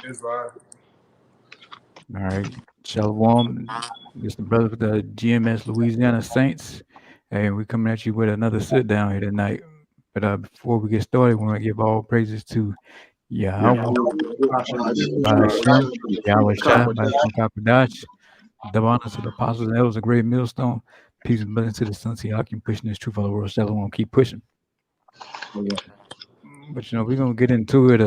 It's fine. All right. Shalom. This the brother with the GMS Louisiana Saints. And we're coming at you with another sit down here tonight. But before we get started, we want to give all praises to Yahweh, Hashem, Yahweh Shai, Bashim Kakadash, double honors to the apostles and elders, a great millstone. Peace and blessings to the sons of Yakim, pushing this truth all the world. Shalom, keep pushing. But we're gonna get into it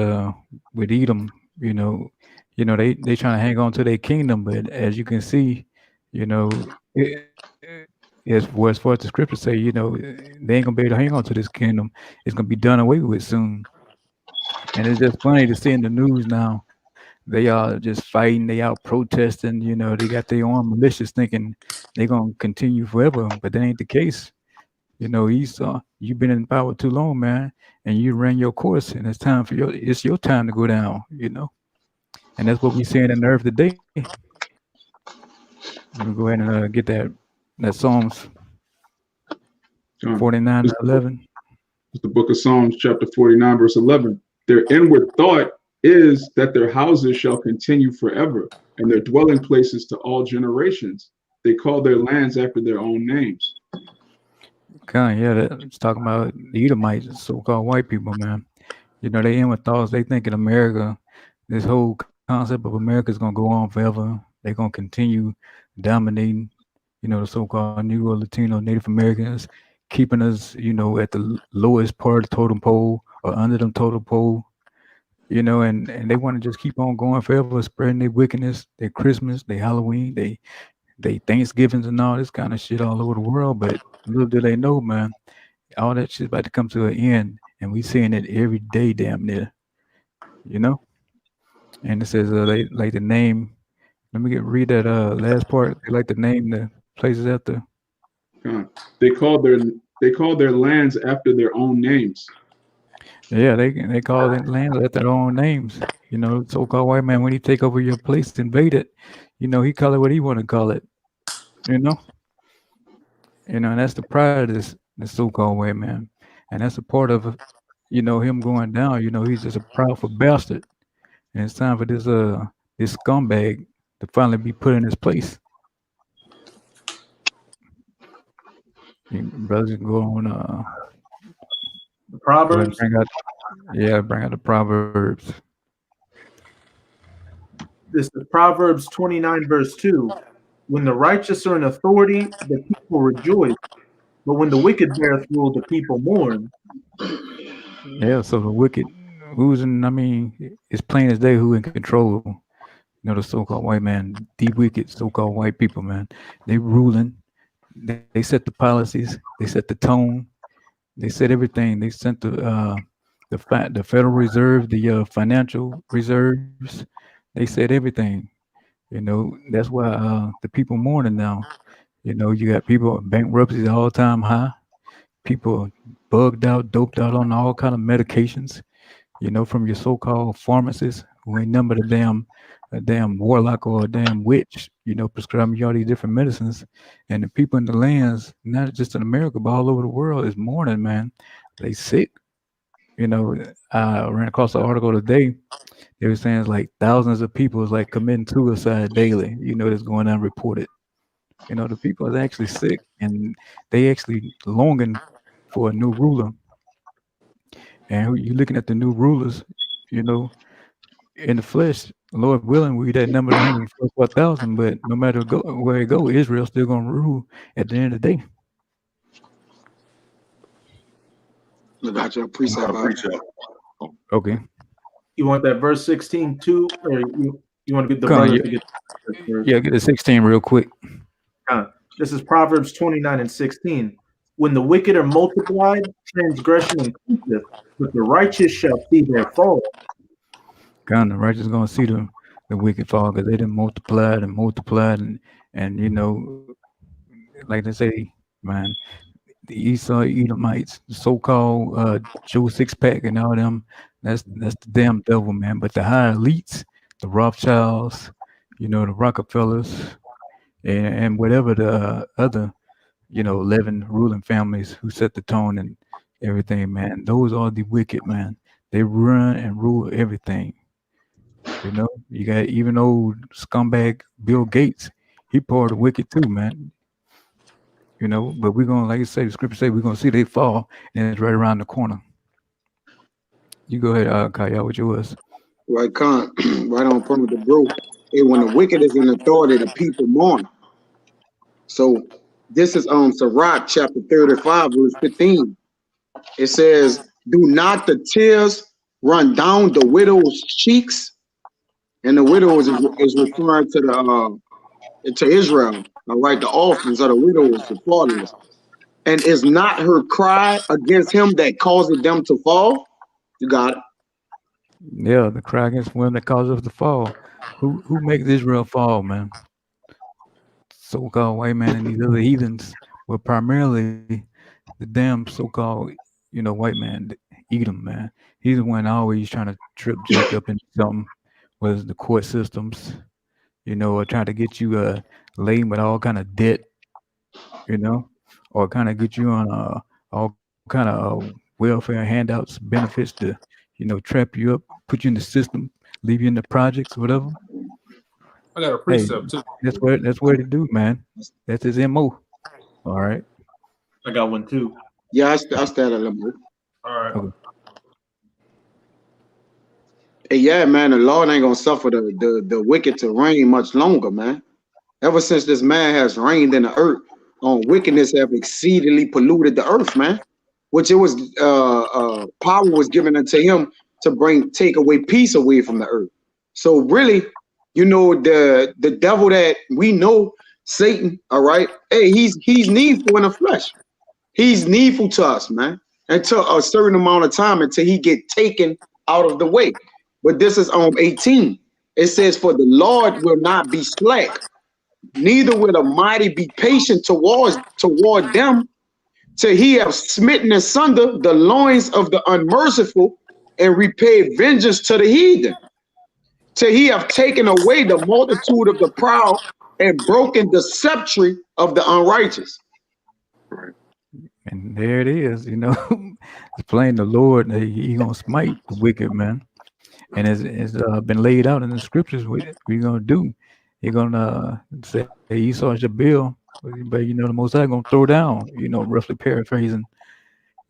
with Edom. They trying to hang on to their kingdom, but as you can see, as far as the scriptures say, they ain't gonna be able to hang on to this kingdom. It's gonna be done away with soon. And it's just funny to see in the news now. They are just fighting, they out protesting, they got their own militias thinking they're gonna continue forever, but that ain't the case. Esau, you've been in power too long, man, and you ran your course, and it's your time to go down. And that's what we're seeing in the earth today. Let me go ahead and get that Psalms John, 49 it's to 11. the book of Psalms, chapter 49, verse 11. Their inward thought is that their houses shall continue forever, and their dwelling places to all generations. They call their lands after their own names. Yeah, it's talking about the Edomites, so-called white people, man. They in with thoughts. They think in America, this whole concept of America is gonna go on forever. They're gonna continue dominating, the so-called Negro, Latino, Native Americans, keeping us, at the lowest part of the totem pole or under them totem pole. And they want to just keep on going forever, spreading their wickedness, their Christmas, their Halloween, they Thanksgivings and all this kind of shit all over the world. But little do they know, man, all that shit's about to come to an end, and we seeing it every day, damn near. You know. And it says they like to name. Let me read that last part. They like to name the places after. God. They call their lands after their own names. Yeah, they call it lands after their own names. So-called white man when he take over your place, invade it. He call it what he want to call it. You know. And that's the pride of this so-called white man, and that's a part of him going down. He's just a proudful bastard, and it's time for this scumbag to finally be put in his place. Brothers can go on. The Go ahead and Proverbs. bring out the proverbs. This is Proverbs 29, verse 2. When the righteous are in authority, the people rejoice. But when the wicked beareth rule, the people mourn. Yeah, so the wicked, who's in? I mean, it's plain as day who in control. The so-called white man, the wicked so-called white people, man. They ruling. They set the policies. They set the tone. They set everything. They sent the Federal Reserve, the financial reserves. They said everything. That's why the people mourning now. You got people bankruptcies all time high. People bugged out, doped out on all kind of medications. From your so-called pharmacists who ain't number a damn warlock or a damn witch. Prescribing you all these different medicines, and the people in the lands, not just in America but all over the world, is mourning, man. They sick. I ran across an article today. They were saying it's like thousands of people is like committing suicide daily. That's going unreported. The people is actually sick, and they actually longing for a new ruler. And you're looking at the new rulers, you know, in the flesh. Lord willing, we that number 144,000. But no matter where it go, Israel still gonna rule at the end of the day. Look out your precept. Okay, You want that verse 16 too, or you want to get the come on, brother to get the verse? yeah, get the 16 real quick. This is Proverbs 29 and 16. When the wicked are multiplied, transgression increaseth, but the righteous shall see their fall. God, the righteous gonna see the wicked fall because they done multiplied, and like they say, man, the Esau Edomites, the so-called Joe Six Pack and all them, that's the damn devil, man. But the high elites, the Rothschilds, the Rockefellers, and whatever the other, 11 ruling families who set the tone and everything, man. Those are the wicked, man. They run and rule everything. You know, you got even old scumbag Bill Gates. He part of the wicked too, man. You know, but we're gonna, like you say, the scripture say we're gonna see they fall, and it's right around the corner. You go ahead, Kaya, with yours. Right, con, right on point with the bro. Hey, when the wicked is in authority, the people mourn. So this is Sirach chapter 35, verse 15. It says, "Do not the tears run down the widow's cheeks?" And the widows is referring to the to Israel. All right, the orphans of the widows, the fatherless. And is not her cry against him that causes them to fall? You got it. Yeah, the cry against one that causes us to fall. Who makes Israel fall, man? So-called white man and these other heathens. Well, primarily the damn so-called, white man, Edom, man. He's the one always trying to trip Jacob into something, whether it's the court systems, or trying to get you laden with all kind of debt, or kind of get you on all kind of welfare handouts, benefits to, trap you up, put you in the system, leave you in the projects, whatever. I got a Hey, precept too. that's what to do, man. That's his MO. All right. I got one too. Yeah, I stand a little bit. All right. Okay. Hey, yeah, man, the Lord ain't gonna suffer the wicked to reign much longer, man. Ever since this man has reigned in the earth, wickedness have exceedingly polluted the earth, man. Which it was power was given unto him to take away peace away from the earth. So really, the devil that we know, Satan, all right, hey, he's needful in the flesh. He's needful to us, man, until a certain amount of time until he get taken out of the way. But this is 18. It says, "For the Lord will not be slack, neither will the mighty be patient toward them, till he have smitten asunder the loins of the unmerciful, and repaid vengeance to the heathen, till he have taken away the multitude of the proud, and broken the sceptre of the unrighteous." And there it is, it's plain the Lord, he gonna smite the wicked, man. And it's been laid out in the scriptures what we're gonna do. He's gonna say Esau's your bill, but the Most High gonna throw down, roughly paraphrasing.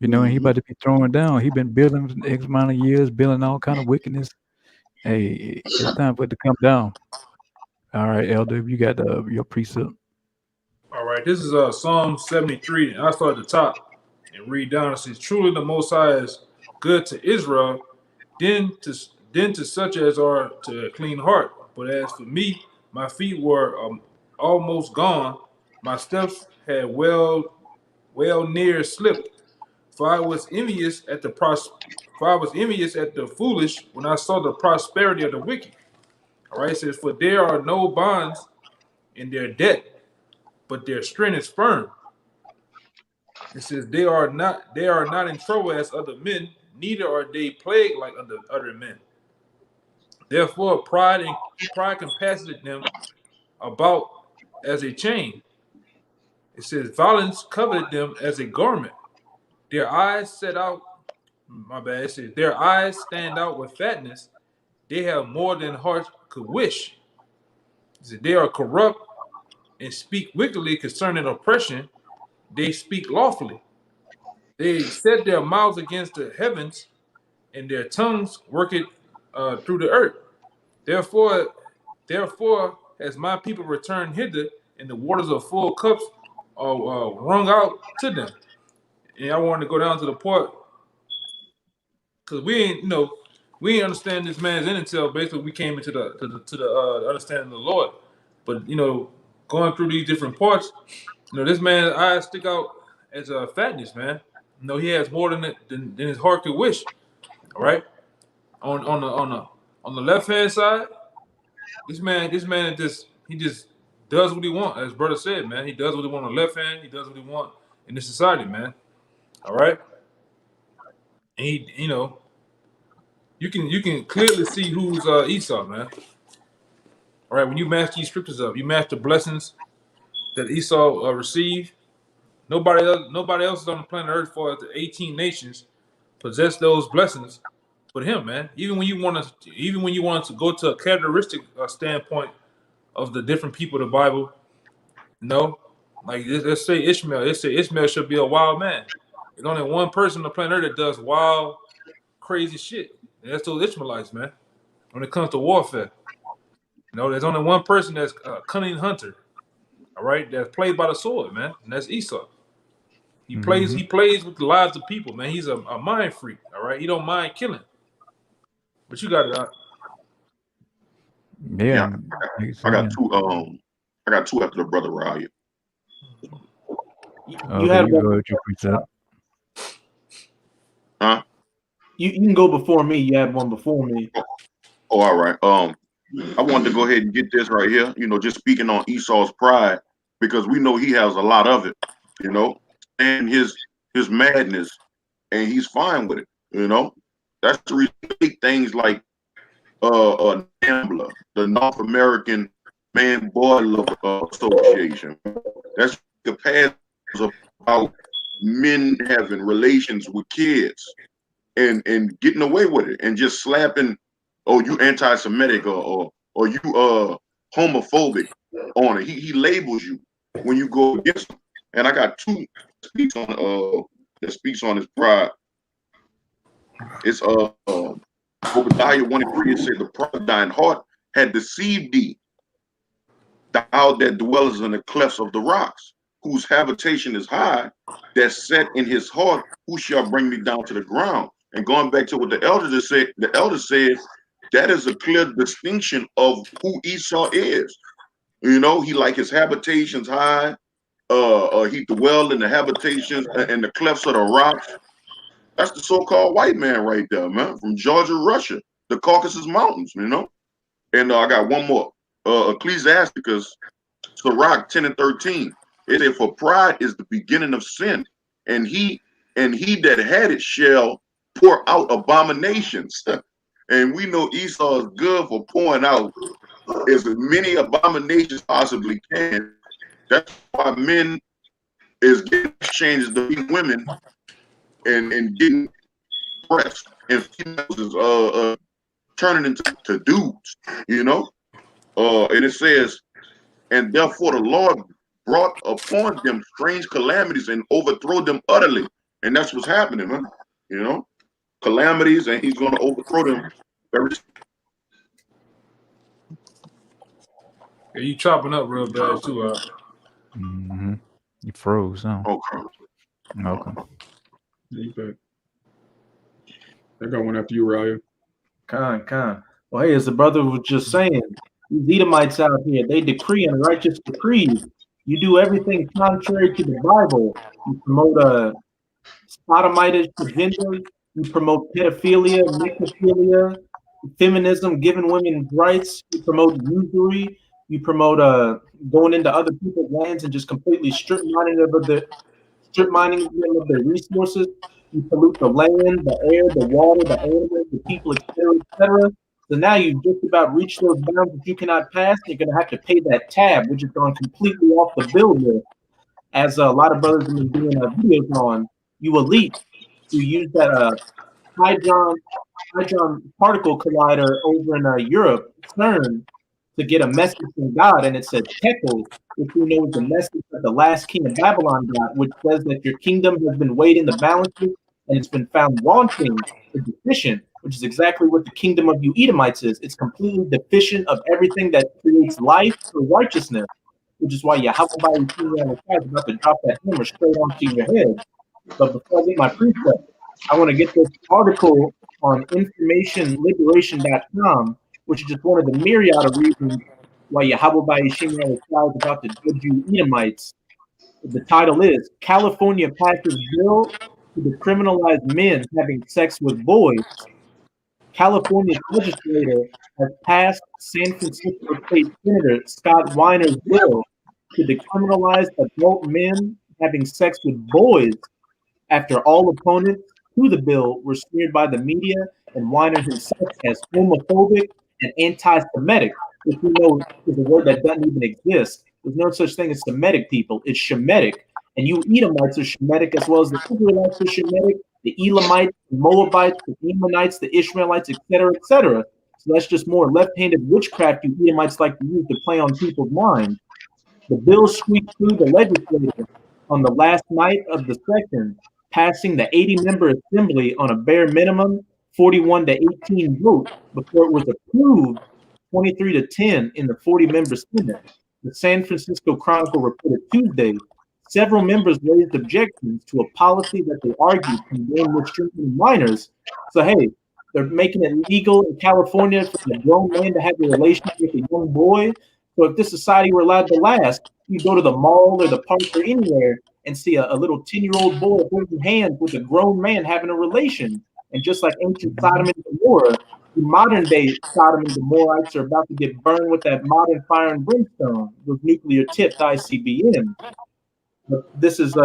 And he about to be throwing down. He been building X amount of years, building all kind of wickedness. Hey, it's time for it to come down. All right, Elder, you got your precept. All right. This is Psalm 73. And I start at the top and read down. It says, "Truly the Most High is good to Israel, then to such as are to a clean heart. But as for me, my feet were almost gone. My steps had well near slipped. For I was envious at the foolish when I saw the prosperity of the wicked." All right, it says, "For there are no bonds in their debt, but their strength is firm." It says, "They are not in trouble as other men, neither are they plagued like other men. Therefore, pride compasseth them about as a chain." It says, "Violence coveted them as a garment. Their eyes set out." My bad. It says, "Their eyes stand out with fatness. They have more than heart could wish." It says, "They are corrupt and speak wickedly concerning oppression. They speak lawfully. They set their mouths against the heavens, and their tongues work it through the earth. Therefore has my people returned hither, and the waters of full cups are wrung out to them." And I wanted to go down to the part because we ain't understand this man's in until basically we came into the understanding of the Lord. But going through these different parts, this man's eyes stick out as a fatness, man. He has more than his heart could wish. All right, on the left hand side, this man he just does what he wants, as brother said, man. He does what he want on the left hand. He does what he want in this society, man. All right, and you can clearly see who's Esau, man. All right, when you match these scriptures up, you match the blessings that Esau received. Nobody else is on the planet Earth for the 18 nations possess those blessings, for him, man. Even when you want to go to a characteristic standpoint of the different people of the Bible, like let's say Ishmael. Let's say Ishmael should be a wild man. There's only one person on the planet Earth that does wild, crazy shit, and that's those Ishmaelites, man. When it comes to warfare, there's only one person that's a cunning hunter, all right, that's played by the sword, man, and that's Esau. He plays with the lives of people, man. He's a mind freak, all right. He don't mind killing. But you got it. Yeah. I got two. I got two after the brother Raya. You had one. Huh? You can go before me. You had one before me. Oh, all right. I wanted to go ahead and get this right here. Just speaking on Esau's pride, because we know he has a lot of it. And his madness, and he's fine with it. That's the reason things like NAMBLA, the North American Man Boy Love Association. That's the past about men having relations with kids and getting away with it and just slapping, oh, you anti-Semitic or you homophobic on it. He labels you when you go against him. And I got two that speaks on his pride. It's Obadiah 1:3. It said the pride of thine heart had deceived thee, thou that dwellest in the clefts of the rocks, whose habitation is high, that set in his heart, who shall bring me down to the ground. And going back to what the elders said, that is a clear distinction of who Esau is. He like his habitation's high. He dwelled in the habitations and the clefts of the rocks. That's the so-called white man right there, man, from Georgia, Russia, the Caucasus Mountains, And I got one more. Ecclesiasticus, Sirach 10:13. It said, for pride is the beginning of sin, and he that had it shall pour out abominations. And we know Esau is good for pouring out as many abominations possibly can. That's why men is getting exchanged to be women and getting breasts, and females is turning into dudes, and it says, and therefore the Lord brought upon them strange calamities and overthrow them utterly. And that's what's happening, man. Calamities, and he's going to overthrow them. Yeah, you chopping up real bad too. You froze, huh? Okay. I got one after you, Raya. Con. Well, hey, as the brother was just saying, these Edomites out here, they decree unrighteous decrees. You do everything contrary to the Bible. You promote a sodomitish agenda. You promote pedophilia, necrophilia, feminism, giving women rights. You promote usury. You promote going into other people's lands and just completely strip mining them of their resources. You pollute the land, the air, the water, the animals, the people, etc., etc. So now you've just about reached those bounds that you cannot pass. You're going to have to pay that tab, which has gone completely off the bill here. As a lot of brothers have been doing videos on, you elite who use that hydron particle collider over in Europe, CERN, to get a message from God, and it says Tekel, which we know is the message that the last king of Babylon got, which says that your kingdom has been weighed in the balances and it's been found wanting or deficient, which is exactly what the kingdom of you Edomites is. It's completely deficient of everything that creates life or righteousness, which is why Yahweh is about to drop that hammer straight onto your head. But before I get my precept, I want to get this article on informationliberation.com, which is just one of the myriad of reasons why Yahweh is about to judge you Edomites. The title is California passes bill to decriminalize men having sex with boys. California's legislator has passed San Francisco State Senator Scott Weiner's bill to decriminalize adult men having sex with boys after all opponents to the bill were smeared by the media and Weiner himself as homophobic and anti-Semitic, which we know is a word that doesn't even exist. There's no such thing as Semitic people. It's Shemitic. And you Edomites are Shemitic as well as the Israelites are Shemitic, the Elamites, the Moabites, the Ammonites, the Ishmaelites, etc., etc. So that's just more left-handed witchcraft you Edomites like to use to play on people's minds. The bill squeaked through the legislature on the last night of the session, passing the 80-member assembly on a bare minimum 41 to 18 vote before it was approved 23 to 10 in the 40-member Senate. The San Francisco Chronicle reported Tuesday several members raised objections to a policy that they argued condoned restricting minors. So, hey, they're making it legal in California for a grown man to have a relationship with a young boy. So if this society were allowed to last, you go to the mall or the park or anywhere and see a little 10-year-old boy holding hands with a grown man having a relation. And just like ancient Sodom and Gomorrah, modern day Sodom and Gomorrites are about to get burned with that modern fire and brimstone with nuclear tipped ICBM. But this is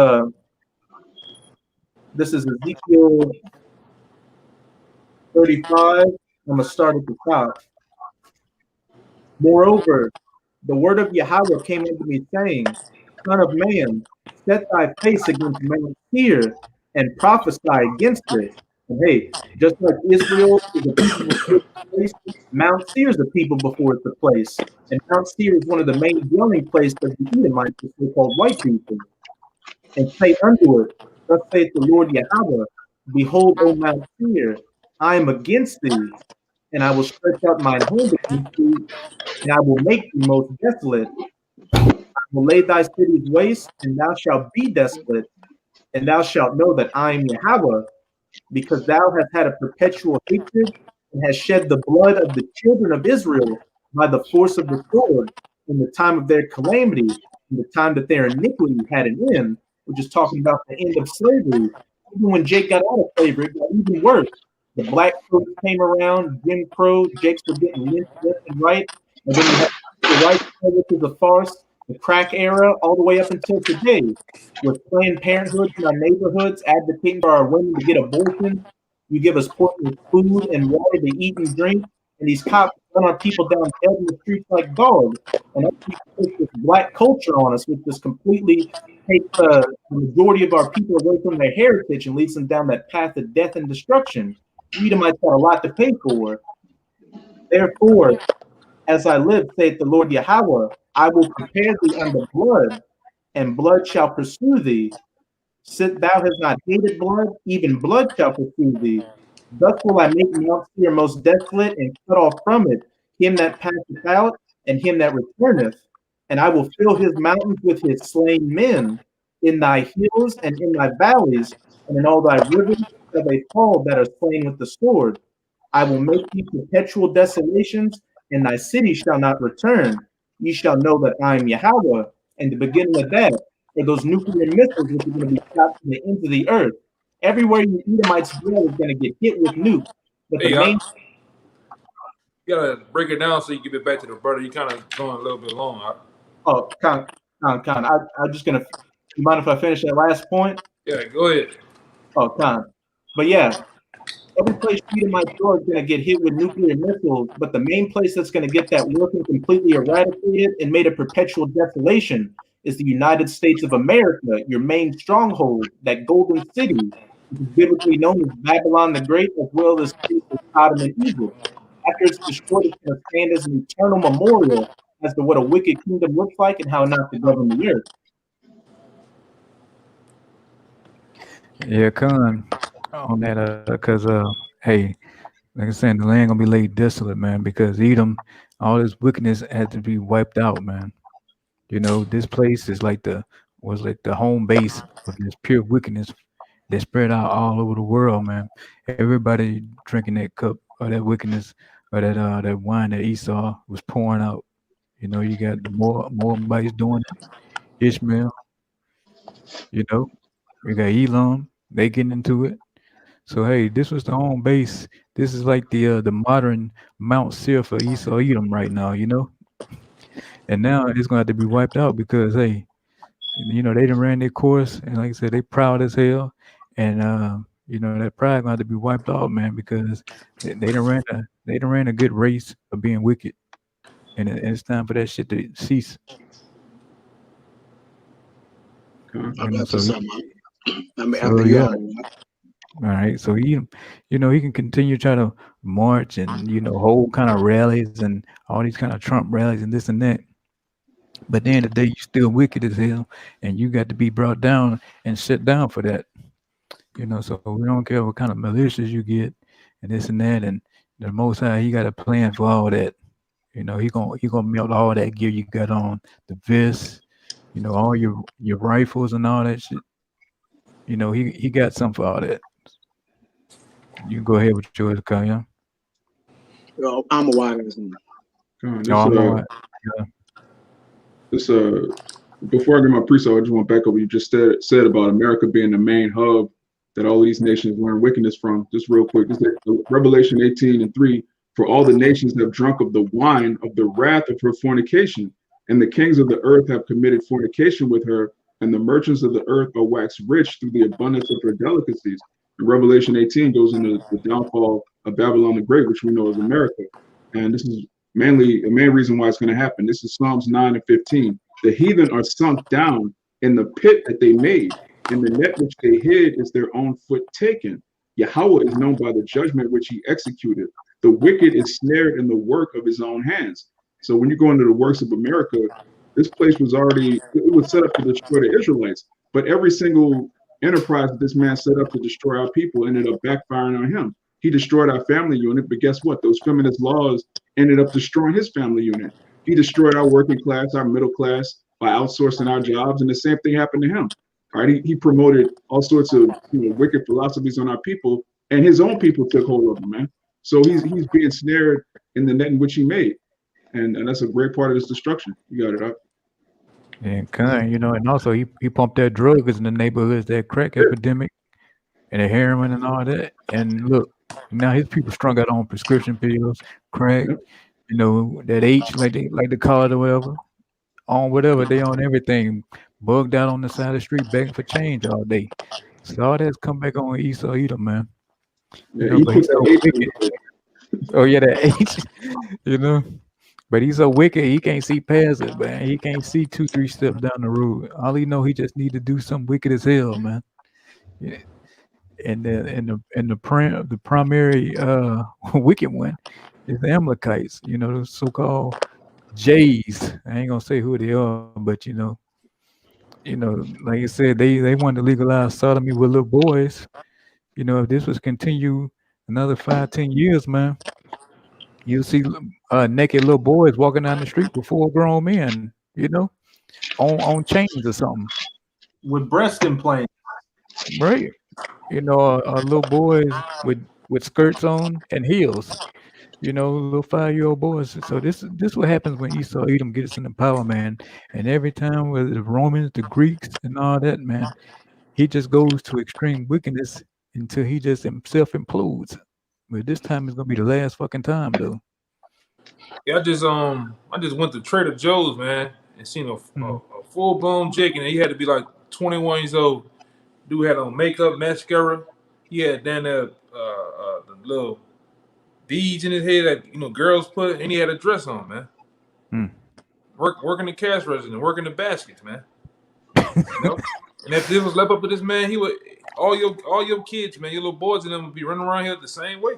Ezekiel 35. I'm gonna start at the top. Moreover, the word of Yahweh came unto me, saying, Son of man, set thy face against Mount Seir and prophesy against it. And hey, just like Israel is a people before it's a place, Mount Seir is a people before it's a place. And Mount Seir is one of the main dwelling places of the Edomites, the so-called white people. And say unto it, Thus saith the Lord Yahweh, Behold, O Mount Seir, I am against thee, and I will stretch out mine hand against thee, and I will make thee most desolate. I will lay thy cities waste, and thou shalt be desolate, and thou shalt know that I am Yahweh, because thou hast had a perpetual hatred, and hast shed the blood of the children of Israel by the force of the sword, in the time of their calamity, in the time that their iniquity had an end, which is talking about the end of slavery. Even when Jake got out of slavery, it got even worse. The black folks came around, Jim Crow, Jakes were getting lynched left and right, and then you have the white scare, which is a farce, the crack era, all the way up until today, with Planned Parenthood in our neighborhoods advocating for our women to get abortions. You give us pointless food and water to eat and drink, and these cops run our people down dead in the streets like dogs. And that puts this black culture on us, which just completely takes the majority of our people away from their heritage and leads them down that path of death and destruction. Edomites got a lot to pay for. Therefore, as I live, saith the Lord Yahweh, I will prepare thee unto blood, and blood shall pursue thee. Since thou hast not hated blood, even blood shall pursue thee. Thus will I make Mount Seir most desolate, and cut off from it him that passeth out, and him that returneth. And I will fill his mountains with his slain men. In thy hills and in thy valleys, and in all thy rivers shall they fall that are slain with the sword. I will make thee perpetual desolations, and thy city shall not return. Ye shall know that I am Yahweh. And the beginning of that are those nuclear missiles which are going to be shot to the ends of the earth. Everywhere you Edomites dwell is going to get hit with nukes. But the main you gotta break it down so you give it back to the brother. You kind of going a little bit long. I'm just gonna. You mind if I finish that last point? Yeah, go ahead. But yeah, every place Edomite door is gonna get hit with nuclear missiles. But the main place that's gonna get that working completely eradicated and made a perpetual desolation is the United States of America, your main stronghold, that golden city, which is biblically known as Babylon the Great, as well as Sodom and Egypt. After it's destroyed, it's going to stand as an eternal memorial as to what a wicked kingdom looks like and how not to govern the earth. Yeah, Con, on that, because hey, like I said, the land gonna be laid desolate, man, because Edom, all this wickedness had to be wiped out, man. You know, this place is like was like the home base of this pure wickedness that spread out all over the world, man. Everybody drinking that cup of that wickedness or that wine that Esau was pouring out. You know, you got the Moabites doing it, Ishmael, you know, you got Elam, they getting into it. So hey, this was the home base. This is like the modern Mount Seir for Esau Edom right now, you know. And now it's gonna have to be wiped out because hey, you know, they done ran their course, and like I said, they proud as hell, and you know that pride gonna have to be wiped off, man, because they done ran a good race of being wicked, and it's time for that shit to cease. Okay. You know, I'm so something. I'm so after yeah, y'all. All right, so he, he can continue try to march and hold kind of rallies and all these kind of Trump rallies and this and that. But at the end of the day, you still wicked as hell, and you got to be brought down and shut down for that. So we don't care what kind of militias you get and this and that, and the Most High, he got a plan for all that. He gonna melt all that gear you got on, the vest, all your rifles and all that shit. He got something for all that. You can go ahead with yours, Kaya. I'm a wild ass man. No, I'm not. This before I get my pre-sale, I just want to back up what you just said about America being the main hub that all of these nations learn wickedness from. Just real quick, this is Revelation 18:3. For all the nations have drunk of the wine of the wrath of her fornication, and the kings of the earth have committed fornication with her, and the merchants of the earth are waxed rich through the abundance of her delicacies. And Revelation 18 goes into the downfall of Babylon the Great, which we know as America. And this is mainly a main reason why it's going to happen. This is Psalms 9:15. The heathen are sunk down in the pit that they made, and the net which they hid is their own foot taken. Yahweh is known by the judgment which he executed. The wicked is snared in the work of his own hands. So when you go into the works of America, this place was it was set up to destroy the Israelites. But every single enterprise that this man set up to destroy our people ended up backfiring on him. He destroyed our family unit, but guess what? Those feminist laws ended up destroying his family unit. He destroyed our working class, our middle class, by outsourcing our jobs, and the same thing happened to him. All right, he promoted all sorts of wicked philosophies on our people, and his own people took hold of him, man. So he's being snared in the net in which he made, and that's a great part of his destruction. You got it up. And and also he pumped that drugs in the neighborhoods, that crack epidemic, and the heroin and all that. And look, now his people strung out on prescription pills, crack, that H, like they call it or whatever, on whatever, they on everything, bugged out on the side of the street begging for change all day. So all that's come back on Esau Edom, man. Yeah, he but put he's so that H wicked. Oh yeah, that H, But he's so wicked, he can't see past it, man. He can't see 2-3 steps down the road. All he know, he just need to do something wicked as hell, man. Yeah. And the primary wicked one is the Amalekites, the so-called Jays. I ain't gonna say who they are, but like you said, they wanted to legalize sodomy with little boys. If this was continue another 5-10 years, man, you'll see naked little boys walking down the street with full grown men, on chains or something. With breast implants. Right. Little boys with skirts on and heels. Little 5-year-old boys. So this what happens when Esau Edom gets in the power, man. And every time with the Romans, the Greeks, and all that, man, he just goes to extreme wickedness until he just himself implodes. But this time is gonna be the last fucking time, though. Yeah, I just went to Trader Joe's, man, and seen a full blown chicken, and he had to be like 21 years old. Dude had on makeup, mascara. He had down there the little beads in his head that girls put, and he had a dress on, man. Working the cash register, working the baskets, man. And if this was left up to this man, he would all your kids, man, your little boys and them would be running around here the same way.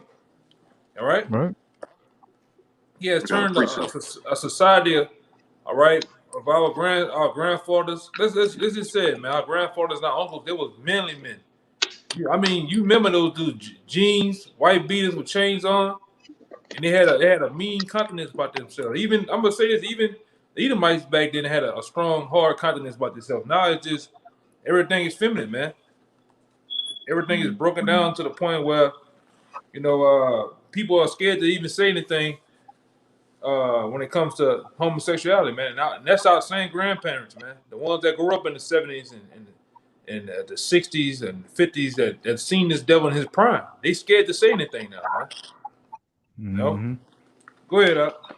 All right. Right. He has turned a society, all right, of our grandfathers. Let's just say it, man. Our grandfathers, our uncles, they was manly men. I mean, you remember those dudes, jeans, white beaters with chains on, and they had a mean confidence about themselves. Even I'm gonna say this, even the Edomites back then had a strong, hard confidence about themselves. Now it's just everything is feminine, man. Everything is broken down to the point where people are scared to even say anything when it comes to homosexuality, man. And that's our same grandparents, man. The ones that grew up in the 70s and the 60s and 50s that seen this devil in his prime. They scared to say anything now, man. Go ahead, up.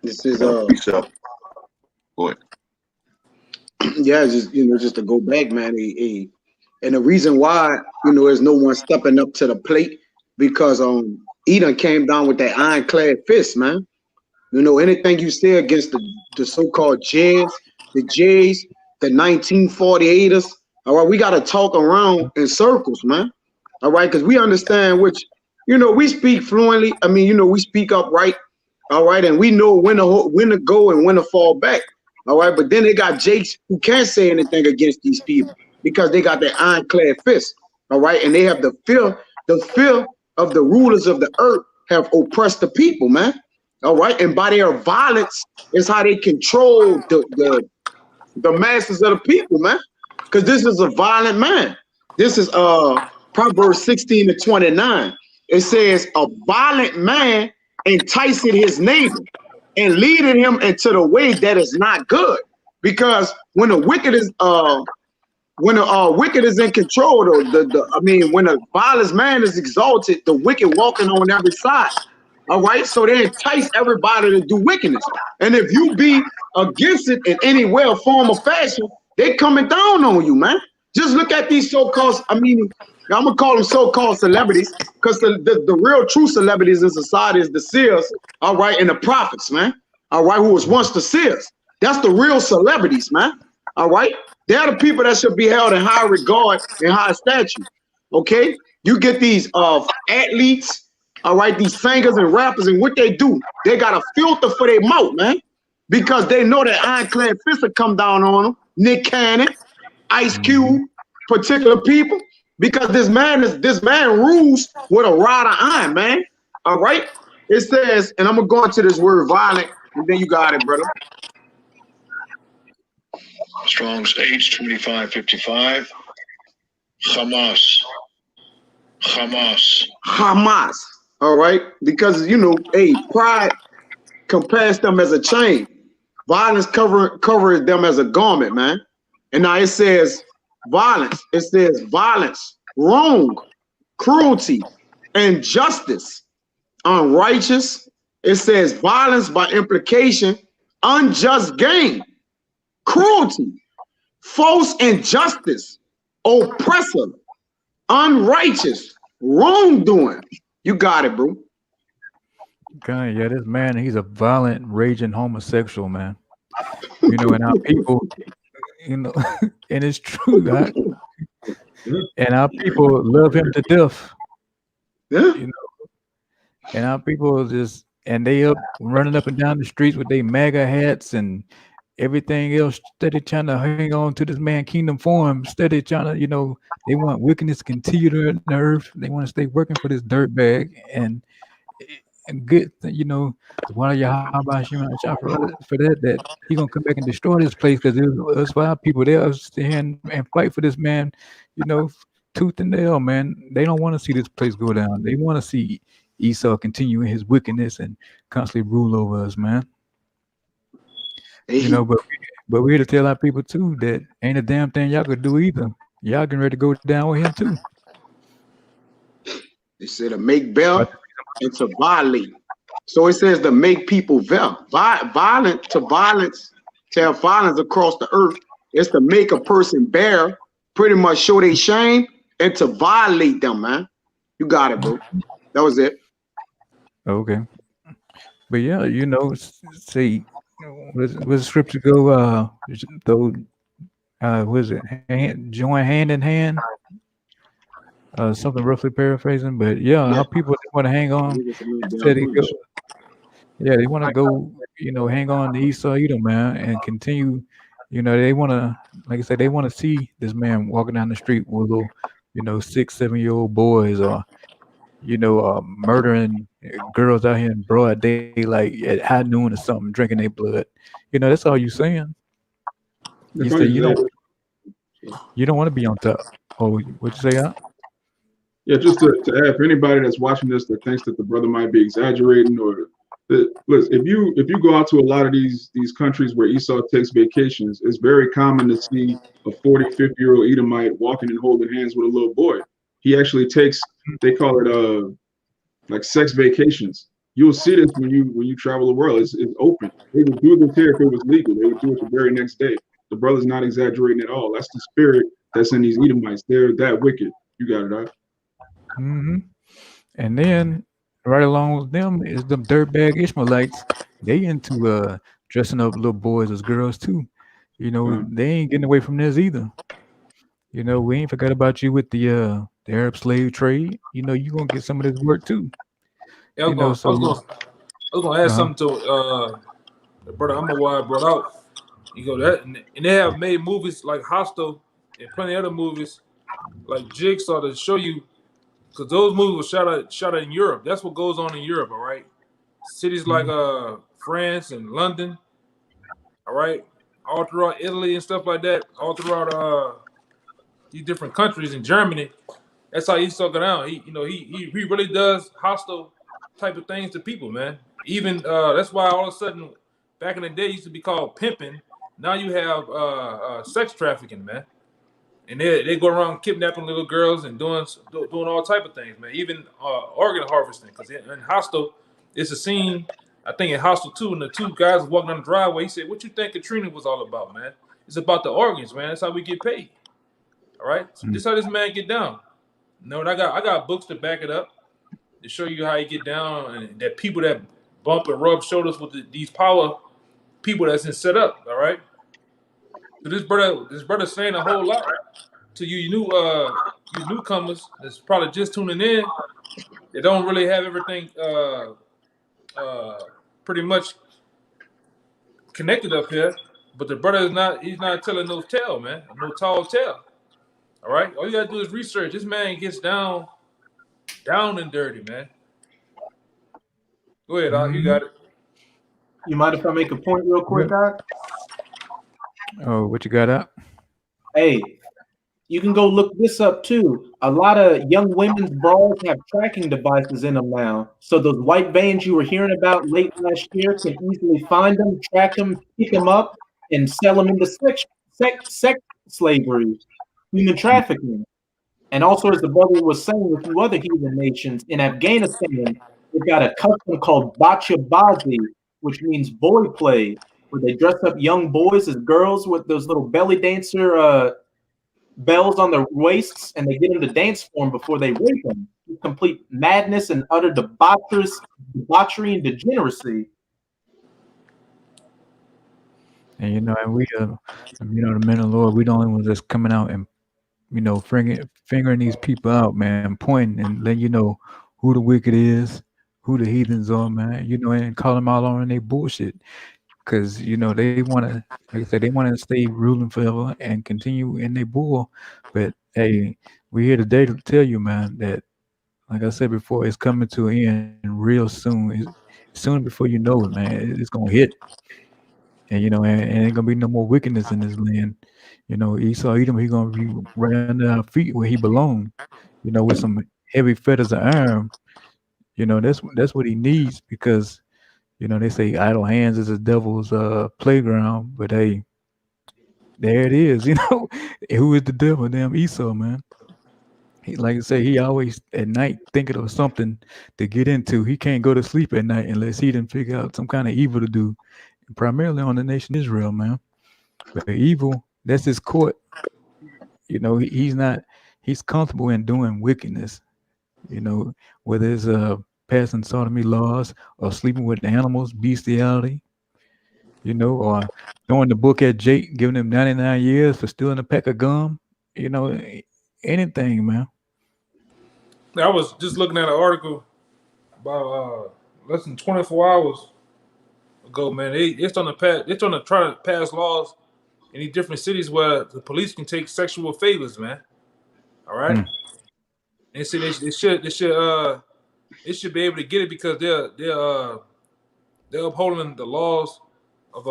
This is Go ahead. Yeah, just to go back, man. And the reason why there's no one stepping up to the plate because Edom came down with that ironclad fist, man. Anything you say against the so-called Jays, the 1948ers, All right, we got to talk around in circles, man. All right, because we understand which, we speak fluently. I mean, we speak upright. All right, and we know when to go and when to fall back. All right, but then they got Jakes who can't say anything against these people because they got their ironclad fist. All right, and they have the fear of the rulers of the earth have oppressed the people, man. All right, and by their violence is how they control the masses of the people, man. Because this is a violent man. This is Proverbs 16-29. It says, a violent man enticing his neighbor and leading him into the way that is not good. Because when the wicked is in control, when a violent man is exalted, the wicked walking on every side. All right, so they entice everybody to do wickedness. And if you be against it in any way or form or fashion, they coming down on you, man. Just look at these so-called, I'm gonna call them so-called celebrities, because the real true celebrities in society is the seers, all right, and the prophets, man. All right, who was once the seers. That's the real celebrities, man. All right. They're the people that should be held in high regard and high stature. Okay. You get these athletes, all right, these singers and rappers, and what they do, they got a filter for their mouth, man, because they know that ironclad fist will come down on them. Nick Cannon, Ice Cube, particular people, because this man rules with a rod of iron, man. All right. It says, and I'm gonna go into this word violent, and then you got it, brother. Strong's H2555. Hamas. All right, because pride compares them as a chain. Violence covers them as a garment, man. And now it says violence. It says violence, wrong, cruelty, injustice, unrighteous. It says violence by implication, unjust gain, cruelty, false injustice, oppressor, unrighteous, wrongdoing. You got it, bro. Okay, yeah, this man, he's a violent, raging homosexual, man. And our people, and it's true, God. And our people love him to death. Yeah. And our people they up running up and down the streets with their MAGA hats and everything else, steady trying to hang on to this man kingdom form, steady trying to, they want wickedness to continue to the earth. They want to stay working for this dirt bag and good, one of y'all for that he gonna come back and destroy this place, because it's why people there stand and fight for this man, tooth and nail, man. They don't want to see this place go down. They want to see Esau continuing his wickedness and constantly rule over us, man. But we're here to tell our people too that ain't a damn thing y'all could do either. Y'all getting ready to go down with him too. They said to make bail and to violate. So it says to make people violent, to violence, to have violence across the earth is to make a person bear, pretty much show their shame, and to violate them, man. You got it, bro. That was it. Okay. But yeah, see, where's the scripture go? What is it? Join hand in hand. Something roughly paraphrasing, but yeah, how people want to hang on. They want to go, hang on to Esau Edom, man, and continue. They want to, like I said, they want to see this man walking down the street with little, 6-7-year-old boys, or murdering girls out here in broad daylight at high noon or something, drinking their blood. That's all you saying. You say you don't want to be on top. Oh, what you say, huh? Yeah, just to add, for anybody that's watching this that thinks that the brother might be exaggerating, or listen, if you go out to a lot of these countries where Esau takes vacations, it's very common to see a 40, 50-year-old Edomite walking and holding hands with a little boy. He actually takes, they call it like sex vacations. You'll see this when you travel the world. It's open. They would do this here if it was legal. They would do it the very next day. The brother's not exaggerating at all. That's the spirit that's in these Edomites. They're that wicked. You got it, right? Mm-hmm. And then right along with them is them dirtbag Ishmaelites. They into dressing up little boys as girls too. They ain't getting away from this either. You know, we ain't forgot about you with the Arab slave trade. You know, you gonna get some of this work too. Yeah, You know, I so was gonna add uh-huh. something to the brother Amawad brought out. You go that, and they have made movies like Hostel and plenty of other movies like Jigsaw to show you, because those movies were shot out in Europe. That's what goes on in Europe, all right. Cities like France and London, all right, all throughout Italy and stuff like that, all throughout these different countries in Germany. That's how he's talking out. He really does hostile type of things to people, man. Even that's why all of a sudden back in the day it used to be called pimping. Now you have sex trafficking, man. And they go around kidnapping little girls and doing all type of things, man. Even organ harvesting, because in Hostel, it's a scene. I think in Hostel 2, and the two guys was walking on the driveway. He said, "What you think Katrina was all about, man? It's about the organs, man. That's how we get paid. All right. So this is how this man get down. No, and I got books to back it up to show you how he get down, and that people that bump and rub shoulders with these power people that's in set up. All right. So this brother saying a whole lot to you newcomers that's probably just tuning in. They don't really have everything pretty much connected up here. But the brother he's not telling no tale, man. No tall tale. All right. All you gotta do is research. This man gets down and dirty, man. Go ahead, Doc. You got it. You mind if I make a point real quick, Doc? Oh, what you got up? Hey, you can go look this up too. A lot of young women's bras have tracking devices in them now. So those white vans you were hearing about late last year can easily find them, track them, pick them up, and sell them into sex slavery, human trafficking. And also, as the brother was saying, with a few other heathen nations, in Afghanistan, they've got a custom called bacha bazi, which means boy play, where they dress up young boys as girls with those little belly dancer bells on their waists, and they get them to dance for them before they rape them. Complete madness and utter debauchery and degeneracy. And you know, and we you know, the men of the Lord, we the only ones that's coming out and fingering these people out, man, pointing and letting you know who the wicked is, who the heathens are, man. You know, and call them out on their bullshit. Because you know they want to, like I said, they want to stay ruling forever and continue in their bull. But hey, we're here today to tell you, man, that like I said before, it's coming to an end real soon. Soon before you know it, man, it's gonna hit. And you know, and ain't gonna be no more wickedness in this land. You know, Esau Edom, he gonna be right under our feet where he belongs. You know, with some heavy fetters of iron. You know, that's what he needs, because you know, they say idle hands is the devil's playground, but hey, there it is. You know, who is the devil? Damn Esau, man. He, like I say, he always at night thinking of something to get into. He can't go to sleep at night unless he didn't figure out some kind of evil to do, primarily on the nation Israel, man. But evil, that's his court. You know, he's comfortable in doing wickedness. You know, whether it's passing sodomy laws or sleeping with animals, bestiality, you know, or throwing the book at Jake, giving him 99 years for stealing a pack of gum, you know, anything, man. I was just looking at an article about less than 24 hours ago, man. They're trying to try to pass laws in these different cities where the police can take sexual favors, man. All right. They say they should be able to get it because they're upholding the laws of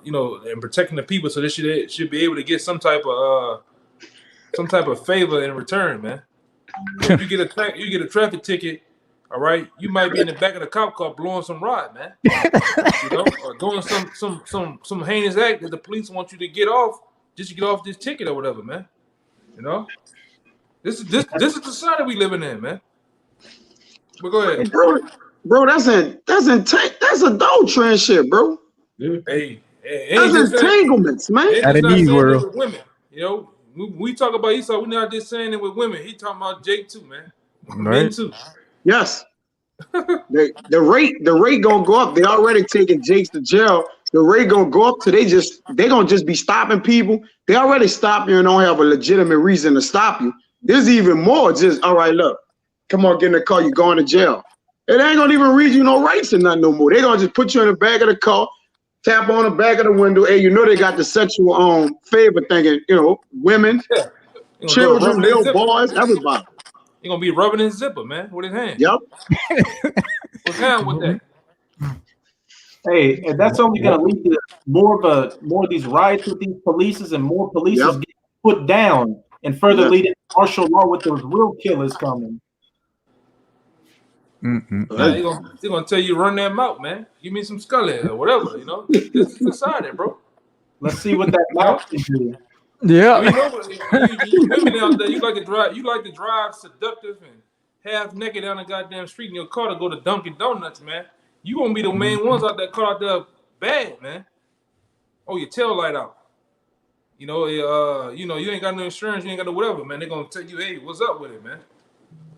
and protecting the people, so they should be able to get some type of favor in return, man. If you get a traffic ticket, all right, you might be in the back of the cop car blowing some rod, man. You know, or doing some heinous act that the police want you to get off just to get off this ticket or whatever, man. You know, this is the society we living in, man. But go ahead, bro. That's adultery and shit, bro. Yeah. Hey, that's entanglements, man. It's not saying it with women. You know, we talk about Esau. We're not just saying it with women. He talking about Jake too, man. Right. Men too. Yes. the rate gonna go up. They already taking Jakes to jail The rate gonna go up to they gonna just be stopping people. They already stop you and don't have a legitimate reason to stop you. There's even more. Just all right, look, come on, get in the car. You going to jail. It ain't gonna even read you no rights or nothing no more. They gonna just put you in the back of the car, tap on the back of the window. Hey, you know they got the sexual favor thinking. You know, women, children, little boys, everybody. He gonna be rubbing his zipper, man, with his hand. Yep. What's down with that? Hey, and that's only going to lead to more of these riots with these polices and more police getting put down and further leading to martial law with those real killers coming. They're gonna tell you run that mouth, man. Give me some scully or whatever, you know. This is society, bro. Let's see what that mouth can do. Yeah. You women out there, you like to drive seductive and half naked down the goddamn street in your car to go to Dunkin' Donuts, man. You gonna be the main ones out there caught out there bad, man. Oh, your tail light out. You know, you ain't got no insurance, you ain't got no whatever, man. They're gonna tell you, hey, what's up with it, man?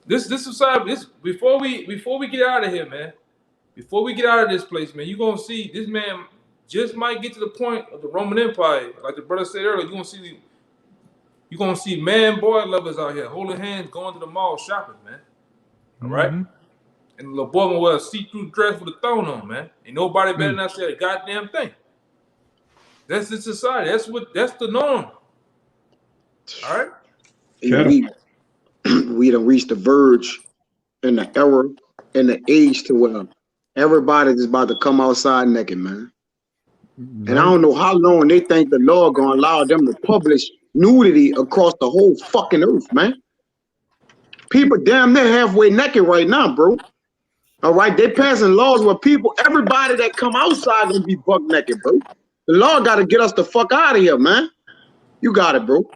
This society, before we get out of here, man. Before we get out of this place, man, you gonna see this man just might get to the point of the Roman Empire, like the brother said earlier. You gonna see man boy lovers out here holding hands, going to the mall shopping, man. All right. And the little boy gonna wear a see-through dress with a thong on, man. Ain't nobody better not say a goddamn thing. That's the society. That's the norm. All right. We done reached the verge in the era and the age to where everybody's is about to come outside naked, man. And I don't know how long they think the law gonna allow them to publish nudity across the whole fucking earth, man. People damn near halfway naked right now, bro. All right, they passing laws where everybody that come outside gonna be buck naked, bro. The law gotta get us the fuck out of here, man. You got it, bro.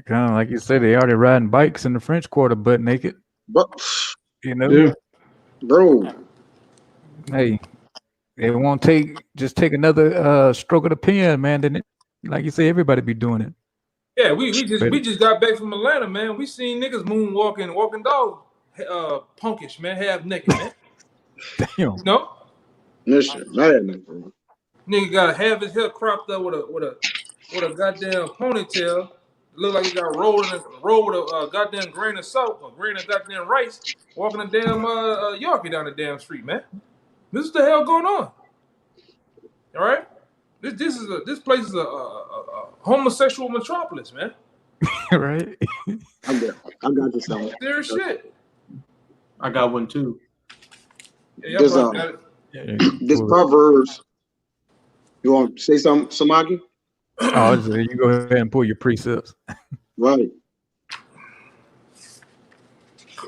Kind of like you said, they already riding bikes in the French Quarter butt naked. But you know, bro. Hey, it won't take another stroke of the pen, man. Then like you say, everybody be doing it. Yeah, we just got back from Atlanta, man. We seen niggas moonwalking, walking dog, punkish, man, half naked, man. Damn. You know? This shit mad, bro. Nigga got half his hair cropped up with a goddamn ponytail. Look like he got rolled with a goddamn grain of salt, a grain of goddamn rice, walking a damn Yorkie down the damn street, man. This is the hell going on. All right, this place is a homosexual metropolis, man. Right. I got this one. Serious shit. I got one too. Yeah, this Proverbs. You want to say something, Samaki? Oh, you go ahead and pull your precepts. Right.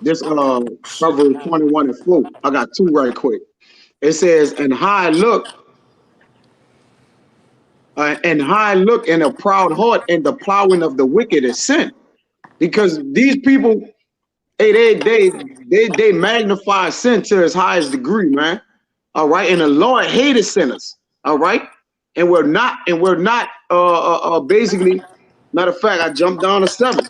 This Proverbs 21 and 4. I got two right quick. It says, and high look and a proud heart, and the plowing of the wicked is sin. Because these people, they magnify sin to its highest degree, man. All right, and the Lord hated sinners. All right, and we're not basically. Matter of fact, I jumped down to 7.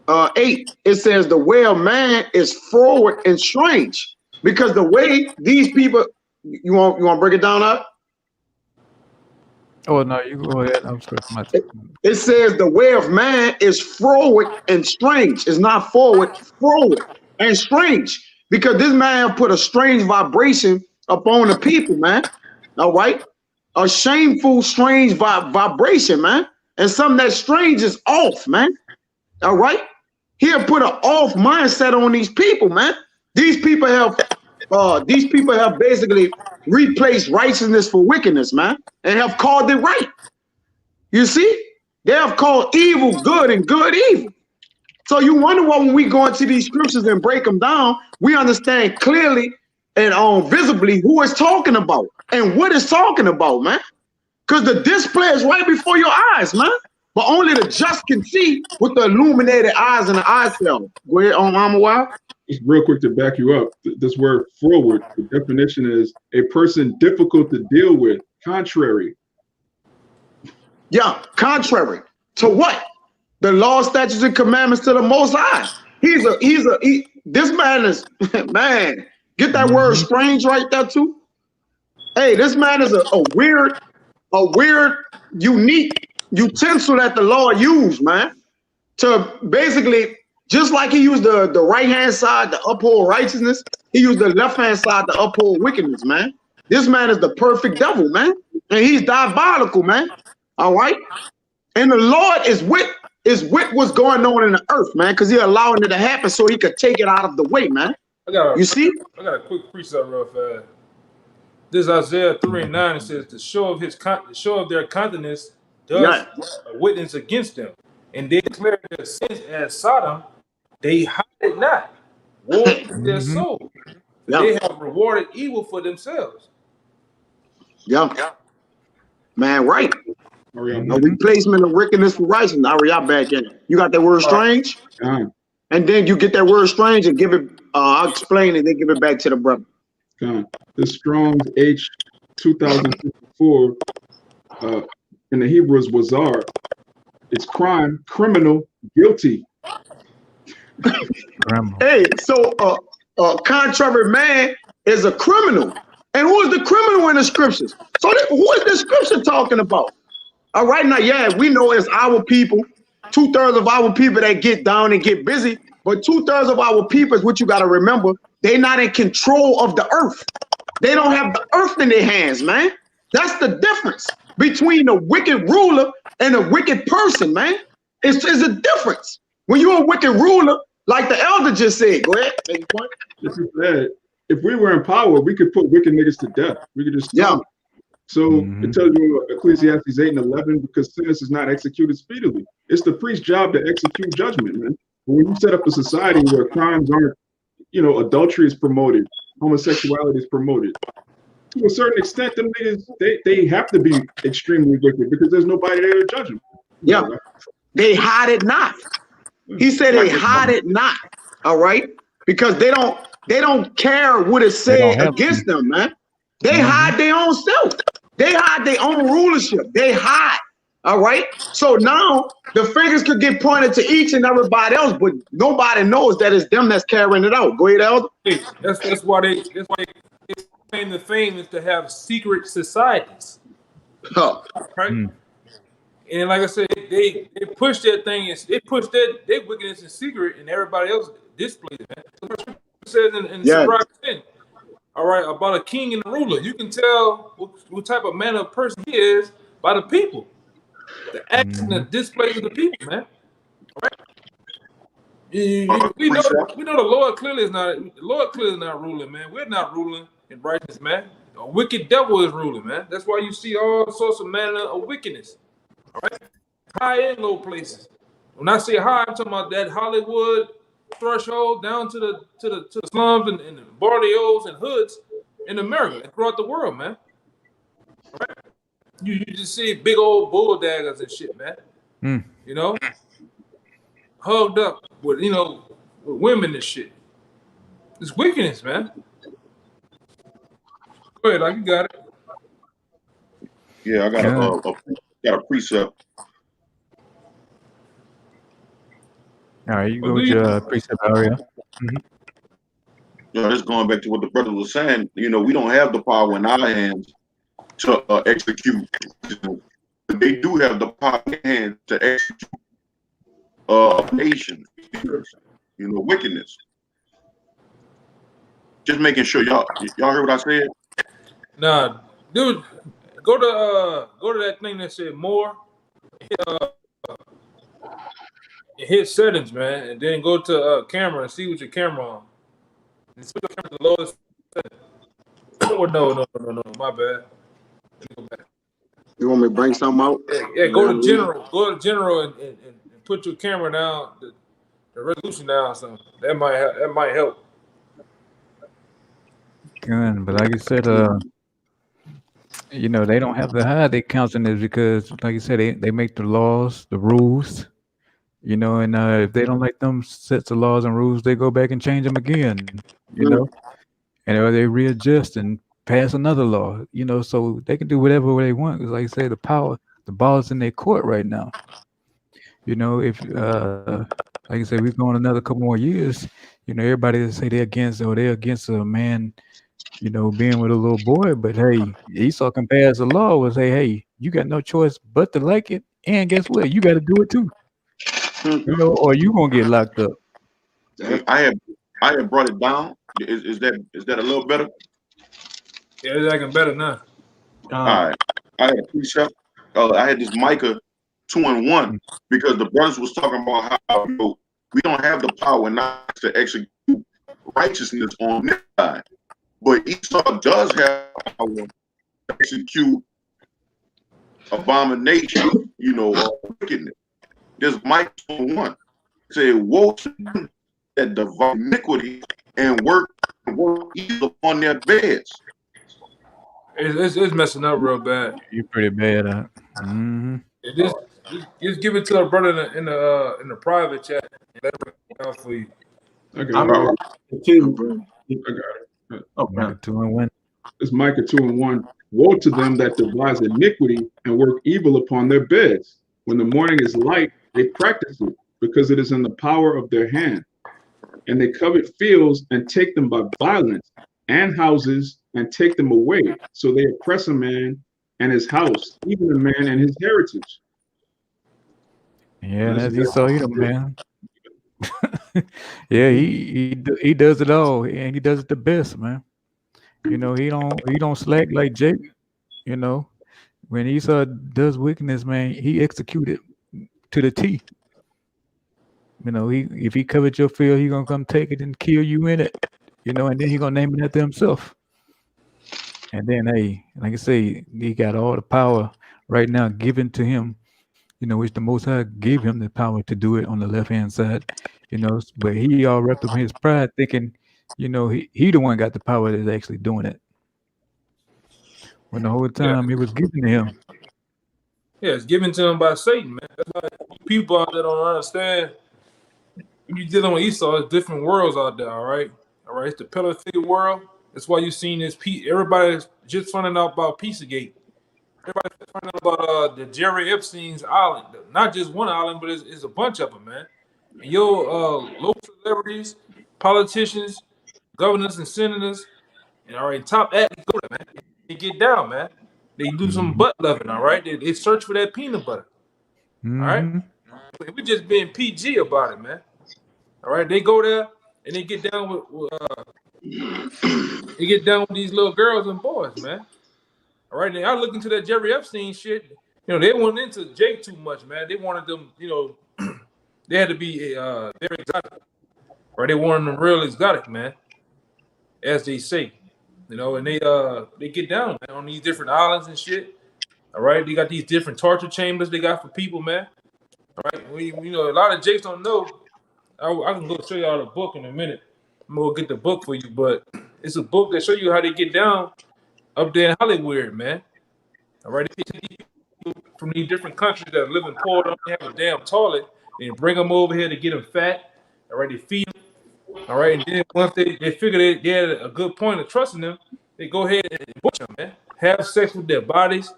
8. It says the way of man is forward and strange, because the way these people. You want to break it down up? Oh no, you go ahead. I'm sorry. It says the way of man is forward and strange. It's not forward and strange, because this man put a strange vibration upon the people, man. All right, a shameful, strange vibration, man, and something that's strange is off, man. All right, he'll put an off mindset on these people, man. These people have basically replaced righteousness for wickedness, man, and have called it right. You see, they have called evil good and good evil. So you wonder why when we go into these scriptures and break them down, we understand clearly and visibly who it's talking about and what it's talking about, man. Because the display is right before your eyes, man. But only the just can see with the illuminated eyes and the eye cell. Go ahead, Mama Wild. Just real quick to back you up, this word forward, the definition is a person difficult to deal with, contrary. Yeah, contrary to what? The law, statutes, and commandments to the Most High. This man is, man, get that word strange right there too. Hey, this man is a weird a weird, unique utensil that the Lord used, man, to basically, just like he used the right-hand side to uphold righteousness, he used the left-hand side to uphold wickedness, man. This man is the perfect devil, man. And he's diabolical, man. All right? And the Lord is with what's going on in the earth, man, because he's allowing it to happen so he could take it out of the way, man. You see? I got a quick precept real fast. This Isaiah 3:9, it says, the show of their countenance does a witness against them, and they declare their sins as Sodom, they hide it not. War is their soul. They have rewarded evil for themselves. Yeah. Man, right. A replacement of wickedness for righteousness. Now y'all back in. You got that word strange? And then you get that word strange and give it, I'll explain it, then give it back to the brother. The Strong's H 2054 in the Hebrew is wazar. It's crime, criminal, guilty. Hey, so a contrary man is a criminal. And who is the criminal in the scriptures? So who is the scripture talking about? All right, now, yeah, we know it's our people, 2/3 of our people that get down and get busy, but 2/3 of our people is what you got to remember. They're not in control of the earth. They don't have the earth in their hands, man. That's the difference between a wicked ruler and a wicked person, man. It's a difference. When you're a wicked ruler, like the elder just said, go ahead, make your point. This is that if we were in power, we could put wicked niggas to death. We could just stop. So it tells you Ecclesiastes 8:11, because sinners is not executed speedily. It's the priest's job to execute judgment, man. But when you set up a society where crimes aren't, adultery is promoted, homosexuality is promoted, to a certain extent, them niggas, they have to be extremely wicked because there's nobody there to judge them. Yeah, they hide it not. He said they hide it not. All right, because they don't care what is said against them, man. They hide their own self. They hide their own rulership. They hide. All right. So now the fingers could get pointed to each and everybody else, but nobody knows that it's them that's carrying it out. Go ahead, Elder. That's why they claim the fame is to have secret societies. Right? And like I said, they push that thing, and they push their wickedness in secret, and everybody else displays it. So it says in Sirach 10, all right, about a king and a ruler, you can tell what type of man of person he is by the people. The action that displays of the people, man. All right? We know the Lord clearly is not ruling, man. We're not ruling in righteousness, man. A wicked devil is ruling, man. That's why you see all sorts of manner of wickedness. All right, high and low places. When I say high, I'm talking about that Hollywood threshold down to the slums and the barrios and hoods in America and throughout the world, man. All right, you just see big old bull daggers and shit, man. Hugged up with with women and shit. It's wickedness, man. Go ahead, you got it. Yeah, I got a precept. All right, you go with your precept, Aria. Just going back to what the brother was saying, we don't have the power in our hands to execute. But they do have the power in their hands to execute a nation, wickedness. Just making sure y'all heard what I said. Nah, dude, go to that thing that said more. Hit settings, man, and then go to camera and see what your camera on. And switch your camera to the lowest setting. Oh, no, my bad. Let me go back. You want me to bring something out? Yeah, go to general. Go to general and put your camera down, the resolution down, something. That might help. Good, but like you said, they don't have to hide their countenance because, like you said, they make the laws, the rules, and if they don't like them sets of laws and rules, they go back and change them again, and they readjust and pass another law, so they can do whatever they want. Because, like I say, the ball is in their court right now. If like I said, we're going another couple more years, everybody will say they're against a man, being with a little boy. But hey, Esau can pass a law and say, hey, you got no choice but to like it. And guess what? You got to do it too. You know, or you gonna get locked up. I have brought it down. Is that a little better? Yeah, it's acting better now. All right. I had a precept. I had this Micah 2:1 because the brothers was talking about how we don't have the power not to execute righteousness on this side, but Esau does have power to execute abomination, wickedness. This Micah 2:1 say, "Woe to them that divide iniquity and work evil upon their beds." It's messing up real bad. You're pretty bad at it. Mm-hmm. Just give it to a brother in the private chat. Let it out for you. I got it. Two. I got it. Micah 2:1. It's Micah 2:1. Woe to them that devise iniquity and work evil upon their beds. When the morning is light, they practice it, because it is in the power of their hand. And they covet fields and take them by violence, and houses and take them away. So they oppress a man and his house, even a man and his heritage. Yeah, that's Esau Edom, man. Yeah, he does it all, and he does it the best, man. You know, he don't slack like Jake. You know, when Esau does wickedness, man, he execute it to the T. You know, if he covered your field, he gonna come take it and kill you in it. You know, and then he gonna name it after himself. And then, hey, like I say, he got all the power right now given to him. You know, which the Most High gave him the power to do it on the left hand side. You know, but he all wrapped up in his pride, thinking, you know, he the one got the power that's actually doing it. When the whole time it was given to him. Yeah, it's given to him by Satan, man. That's why people out there don't understand. You're dealing with Esau, it's different worlds out there, all right? All right, it's the pillar thicket world. That's why you're seeing this peace. Everybody's just finding out about Pizzagate. Everybody's finding out about the Jerry Epstein's island. Not just one island, but it's a bunch of them, man. And your local celebrities, politicians, governors, and senators, and all right, top athletes go there, man. They get down, man. They do some butt loving, all right? They search for that peanut butter, all right? We just being PG about it, man. All right, they go there and they get down with these little girls and boys, man. All right, and I look into that Jerry Epstein shit. You know, they weren't into Jake too much, man. They wanted them, you know, they had to be very exotic, right? They wanted them real exotic, man, as they say, you know. And they get down, man, on these different islands and shit. All right, they got these different torture chambers they got for people, man. All right, you know, a lot of Jakes don't know. I can go show y'all the book in a minute. I'm gonna go get the book for you, but it's a book that show you how they get down up there in Hollywood, man. All right, they take people from these different countries that live in poor, don't have a damn toilet, and bring them over here to get them fat. All right, they feed them. All right, and then once they figure they had a good point of trusting them, they go ahead and butcher them, man. Have sex with their bodies,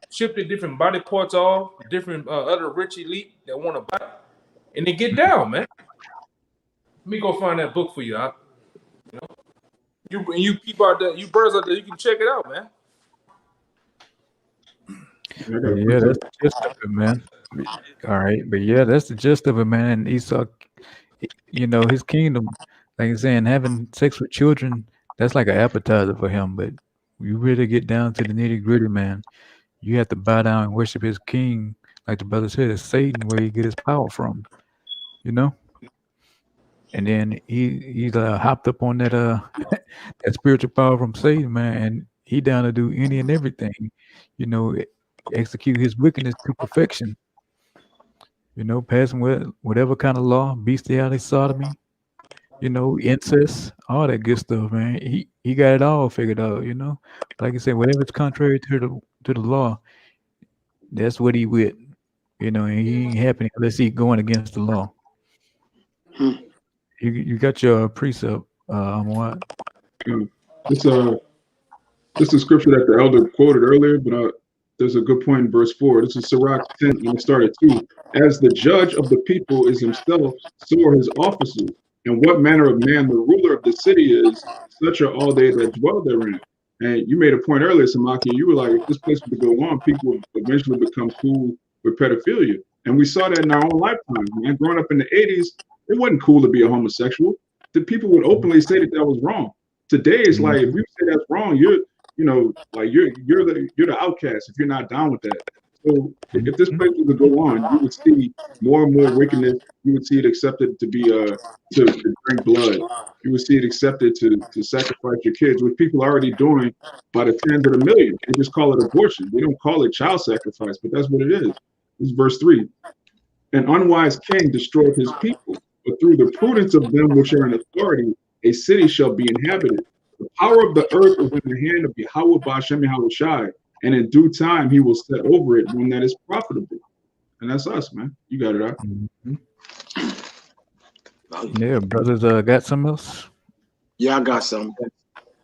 ship their different body parts off, different other rich elite that want to buy, and they get down, man. Let me go find that book for you, huh? You know, you people out there, you birds out there, you can check it out, man. Yeah, that's the gist of it, man. All right, but yeah, that's the gist of it, man. And Esau, you know, his kingdom, like I'm saying, having sex with children, that's like an appetizer for him. But you really get down to the nitty gritty, man. You have to bow down and worship his king, like the brother said, it's Satan, where he get his power from. You know. And then he's hopped up on that that spiritual power from Satan, man, and he down to do any and everything, you know, execute his wickedness to perfection. You know, passing with whatever kind of law, bestiality, sodomy, you know, incest, all that good stuff, man. He got it all figured out, you know. Like I said, whatever's contrary to the law, that's what he with, you know, and he ain't happy unless he going against the law. You got your precept on what? It's a scripture that the elder quoted earlier, but there's a good point in verse 4. This is Sirach 10, and it started 2. As the judge of the people is himself, so are his officers. And what manner of man the ruler of the city is, such are all they that dwell therein. And you made a point earlier, Samaki, you were like, if this place would go on, people would eventually become cool with pedophilia. And we saw that in our own lifetime, man. Growing up in the 80s, it wasn't cool to be a homosexual. The people would openly say that was wrong. Today, it's like, if you say that's wrong, you're the outcast if you're not down with that. So if this place was to go on, you would see more and more wickedness. You would see it accepted to be to drink blood. You would see it accepted to sacrifice your kids, which people are already doing by the tens of the millions. They just call it abortion. They don't call it child sacrifice, but that's what it is. This is verse 3. An unwise king destroyed his people, but through the prudence of them which are in authority, a city shall be inhabited. The power of the earth is in the hand of Yahweh Ba'Shem Yahushai, and in due time he will set over it one that is profitable. And that's us, man. You got it out. Yeah, brothers, got something else? Yeah, I got some.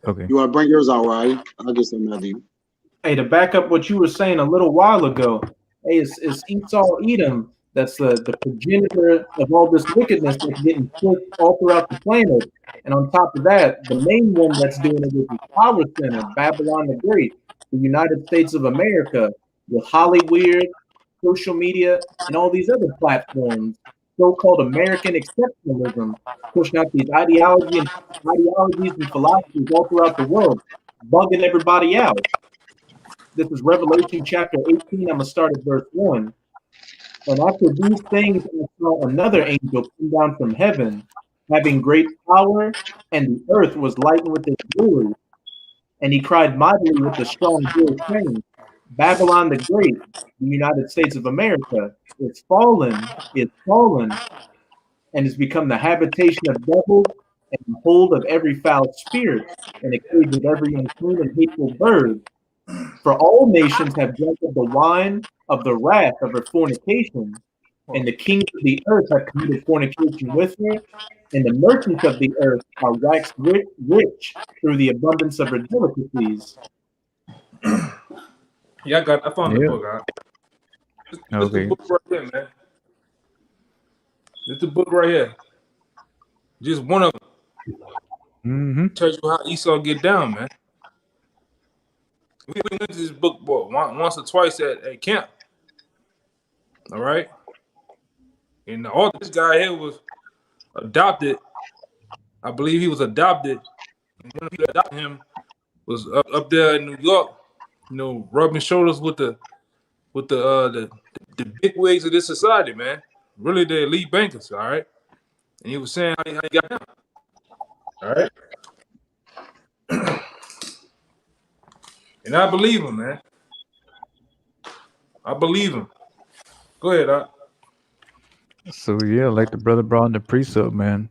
Okay. You want to bring yours out, right? I'll get some out of you. Hey, to back up what you were saying a little while ago, hey, it's Esau Edom that's the progenitor of all this wickedness that's getting pushed all throughout the planet. And on top of that, the main one that's doing it is the power center, Babylon the Great, the United States of America, with Hollywood, social media, and all these other platforms, so-called American exceptionalism, pushing out these ideologies and philosophies all throughout the world, bugging everybody out. This is Revelation chapter 18. I'm going to start at verse 1. And after these things, I saw another angel come down from heaven, having great power, and the earth was lightened with his glory. And he cried mightily with a strong voice, saying, Babylon the Great, the United States of America, is fallen, and has become the habitation of devils, and the hold of every foul spirit, and a cage of every unclean and hateful bird. For all nations have drunk of the wine of the wrath of her fornication, and the kings of the earth have committed fornication with her, and the merchants of the earth are waxed rich through the abundance of her delicacies. Yeah, I found the book. This Okay. the book right here, man. This the book right here. Just one of them. Tells you how Esau get down, man. We went to this book once or twice at camp. All right. And this guy here was adopted. I believe he was adopted. And one of the people that adopted him was up there in New York, rubbing shoulders with the big wigs of this society, man. Really the elite bankers, all right? And he was saying how he got down. All right. And I believe him, man. I believe him. Go ahead, Doc. So yeah, like the brother brought in the precept, man.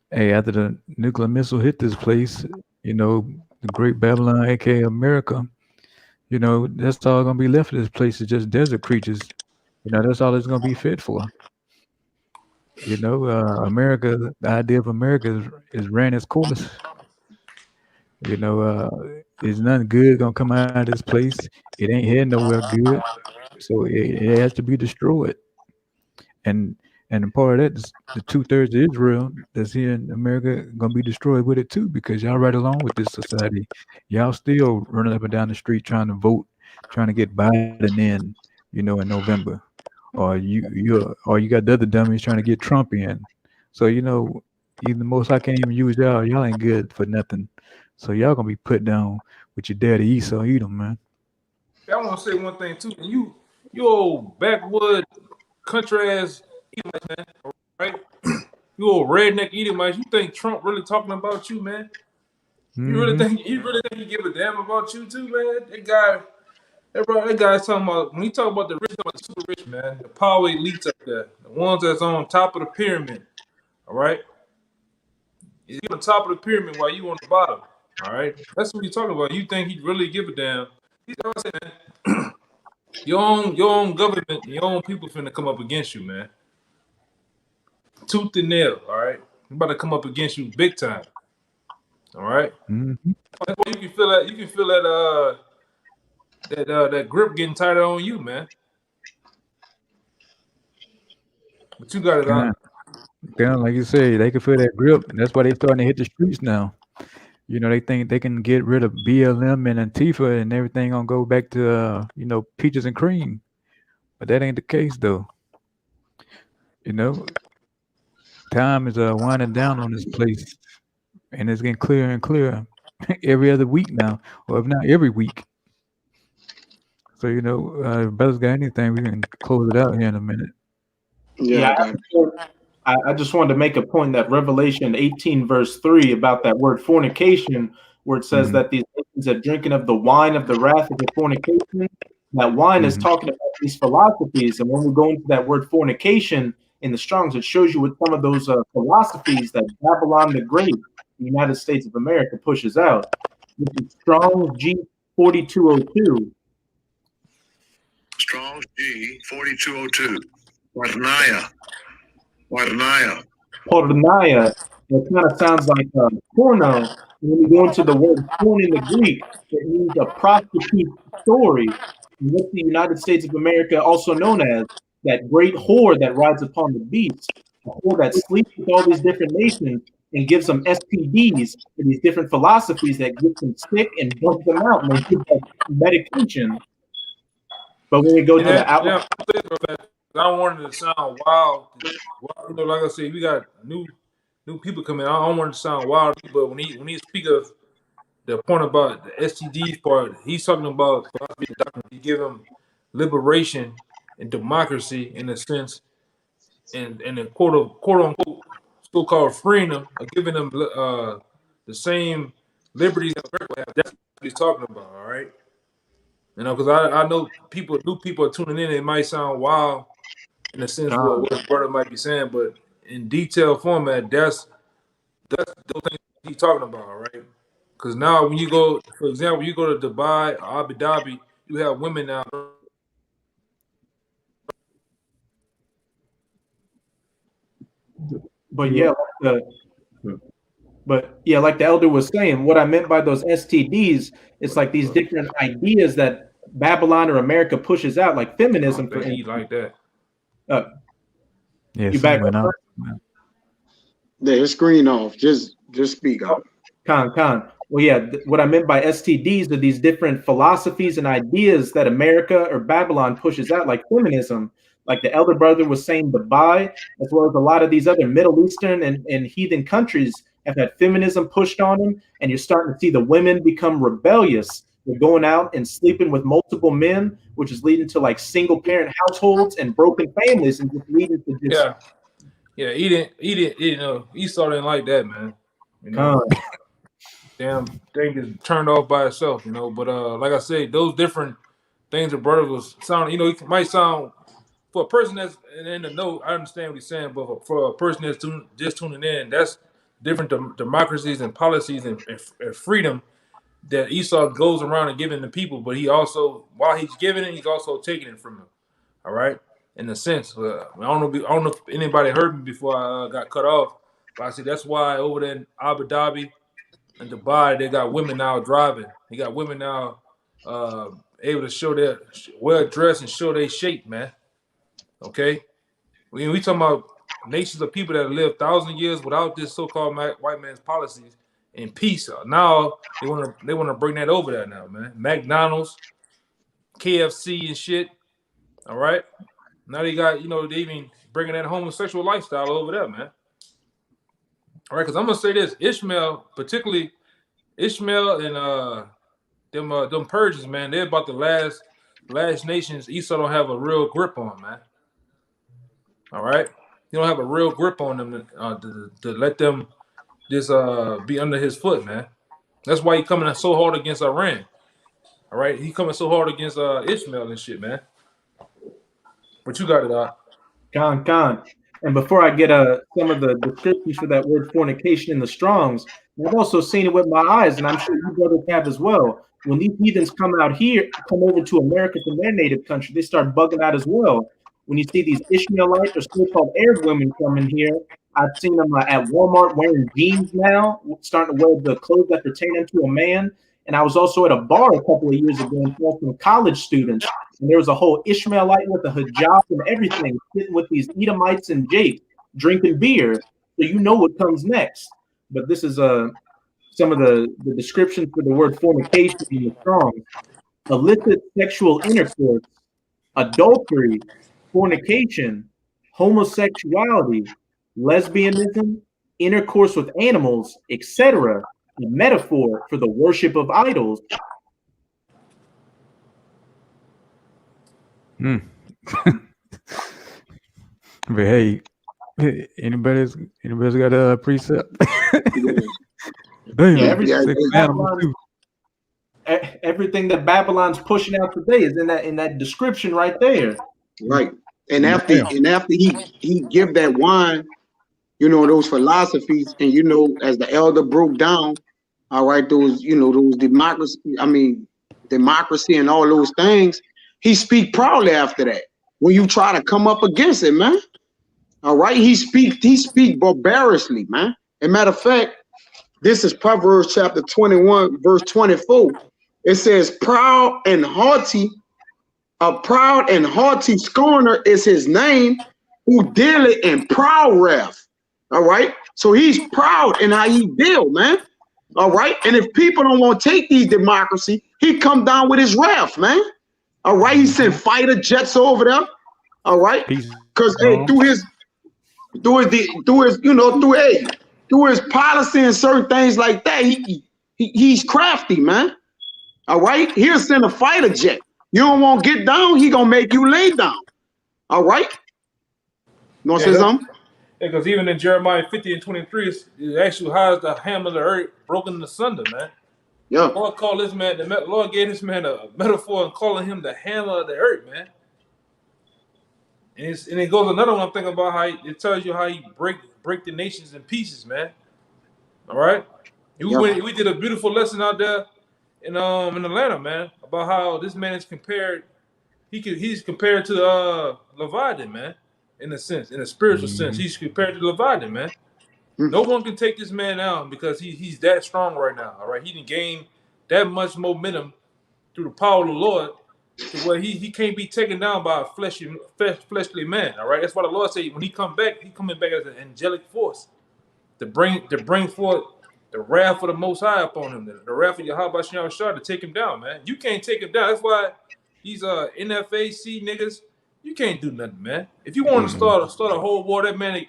Hey, after the nuclear missile hit this place, the Great Babylon, aka America, that's all gonna be left of this place is just desert creatures. That's all it's gonna be fit for. America, the idea of America is ran its course. There's nothing good gonna come out of this place. It ain't heading nowhere good. So it has to be destroyed. And part of that, the 2/3 of Israel that's here in America gonna be destroyed with it too, because y'all right along with this society. Y'all still running up and down the street trying to vote, trying to get Biden in, in November. Or you got the other dummies trying to get Trump in. So even the most I can't even use y'all. Y'all ain't good for nothing. So y'all gonna be put down with your daddy Esau Edom, man. I want to say one thing too. You old backwood country ass Edomites, man. Right? You old redneck Edomites. You think Trump really talking about you, man? You really think he give a damn about you too, man? That guy's talking about, when he talk about the rich, about the super rich, man, the power elites up there, the ones that's on top of the pyramid. All right, he's on top of the pyramid while you on the bottom. All right, that's what he's talking about. You think he really give a damn? He's saying, man, your own government, your own people finna come up against you, man. Tooth and nail. All right, I'm about to come up against you big time. All right. That's why you can feel that. You can feel that grip getting tighter on you, man. But you got it on. Like you say, they can feel that grip, and that's why they starting to hit the streets now. You know, they think they can get rid of BLM and Antifa and everything gonna go back to peaches and cream, but that ain't the case though. You know, time is winding down on this place, and it's getting clearer and clearer every other week now, or if not every week. So if brothers got anything, we can close it out here in a minute. Yeah, I got it. I just wanted to make a point that Revelation 18 verse 3 about that word fornication, where it says that these nations are drinking of the wine of the wrath of the fornication. That wine is talking about these philosophies, and when we go into that word fornication in the Strong's, it shows you what some of those philosophies that Babylon the Great, the United States of America, pushes out. This is Strong's G 4202. Strong's G 4202. Pornaya. Pornaya. It kind of sounds like porno. When we go into the word porn in the Greek, it means a prostitute story. And what the United States of America, also known as that great whore that rides upon the beast, a whore that sleeps with all these different nations and gives them STDs for these different philosophies that get them sick and dump them out, and they give them medication. But when we go to the outlet, I don't want it to sound wild. Like I said, we got new people coming. I don't want it to sound wild, but when he speak of the point about the STDs part, he's talking about he give them liberation and democracy in a sense, and the quote unquote so-called freeing them, or giving them the same liberties that America have. That's what he's talking about. All right, because I know new people are tuning in. It might sound wild in a sense what his brother might be saying, but in detailed format, that's those things he's talking about, all right? Because now when you go, for example, you go to Dubai or Abu Dhabi, you have women now. But like the elder was saying, what I meant by those STDs, it's like these different ideas that Babylon or America pushes out, like feminism, for instance. Like that. You back up? Yeah, your screen off. Just speak up. Con. Well, yeah, what I meant by STDs are these different philosophies and ideas that America or Babylon pushes out, like feminism. Like the elder brother was saying, Dubai, as well as a lot of these other Middle Eastern and heathen countries have had feminism pushed on them, and you're starting to see the women become rebellious. They're going out and sleeping with multiple men, which is leading to like single parent households and broken families, and just leading to just Esau didn't like that, man. Damn thing is turned off by itself, But like I said, those different things the brother was sounding, it might sound for a person that's in the know. I understand what he's saying, but for a person that's just tuning in, that's different democracies and policies and freedom that Esau goes around and giving the people. But he also, while he's giving it, he's also taking it from them. All right, in a sense, I don't know if anybody heard me before I got cut off, but I said that's why over there in Abu Dhabi and Dubai, they got women now driving. They got women now able to show their well dressed and show their shape, man. Okay, we talking about nations of people that live 1,000 years without this so-called white man's policies in peace. Now they want to bring that over there now, man. McDonald's, KFC, and shit. All right, now they got they even bringing that homosexual lifestyle over there, man. All right, because I'm gonna say this: Ishmael, particularly Ishmael and them Persians, man, they're about the last nations Esau don't have a real grip on, man. All right, you don't have a real grip on them to let them just be under his foot, man. That's why he coming so hard against Iran. All right, he coming so hard against Ishmael and shit, man. But you got it, Con. And before I get some of the descriptions for that word fornication in the Strongs, I've also seen it with my eyes, and I'm sure you brothers have as well. When these heathens come over to America from their native country, they start bugging out as well. When you see these Ishmaelites or so-called Arab women coming here, I've seen them at Walmart wearing jeans now, starting to wear the clothes that pertain to a man. And I was also at a bar a couple of years ago and saw some college students, and there was a whole Ishmaelite with a hijab and everything, sitting with these Edomites and Jake, drinking beer. So you know what comes next. But this is some of the descriptions for the word fornication in the Strong's: illicit sexual intercourse, adultery, fornication, homosexuality, lesbianism, intercourse with animals, etc., a metaphor for the worship of idols. But hey, anybody's got a precept? Damn, everything that Babylon's pushing out today is in that description right there. Right. And after he give that wine, you know, those philosophies, and you know, as the elder broke down, all right, those, you know, those democracy and all those things, he speak proudly after that. When you try to come up against it, man. All right, he speak barbarously, man. As a matter of fact, this is Proverbs chapter 21, verse 24. It says, a proud and haughty scorner is his name, who dealeth in proud wrath. All right, so he's proud in how he deal, man. All right, and if people don't want to take these democracy, he come down with his wrath, man. All right, he sent fighter jets over there. All right, because through his policy and certain things like that, he's crafty, man. All right, he'll send a fighter jet. You don't want to get down, he gonna make you lay down. All right. You want to say something? Because even in Jeremiah 50 and 23, it actually has the hammer of the earth broken asunder, man. Yeah. The Lord called this man. The Lord gave this man a metaphor and calling him the hammer of the earth, man. And it goes another one. I'm thinking about how it tells you how he break the nations in pieces, man. All right. We did a beautiful lesson out there in Atlanta, man, about how this man is compared. He's compared to Leviathan, man, in a sense, in a spiritual sense. He's compared to Leviathan, man. No one can take this man down because he's that strong right now. All right. He didn't gain that much momentum through the power of the Lord, to where he can't be taken down by a fleshly man. All right, that's why the Lord said when he come back, he coming back as an angelic force to bring forth the wrath of the Most High upon him, the wrath of Yahweh to take him down, man. You can't take him down. That's why these NFAC niggas, you can't do nothing, man. If you want to start a whole war, that man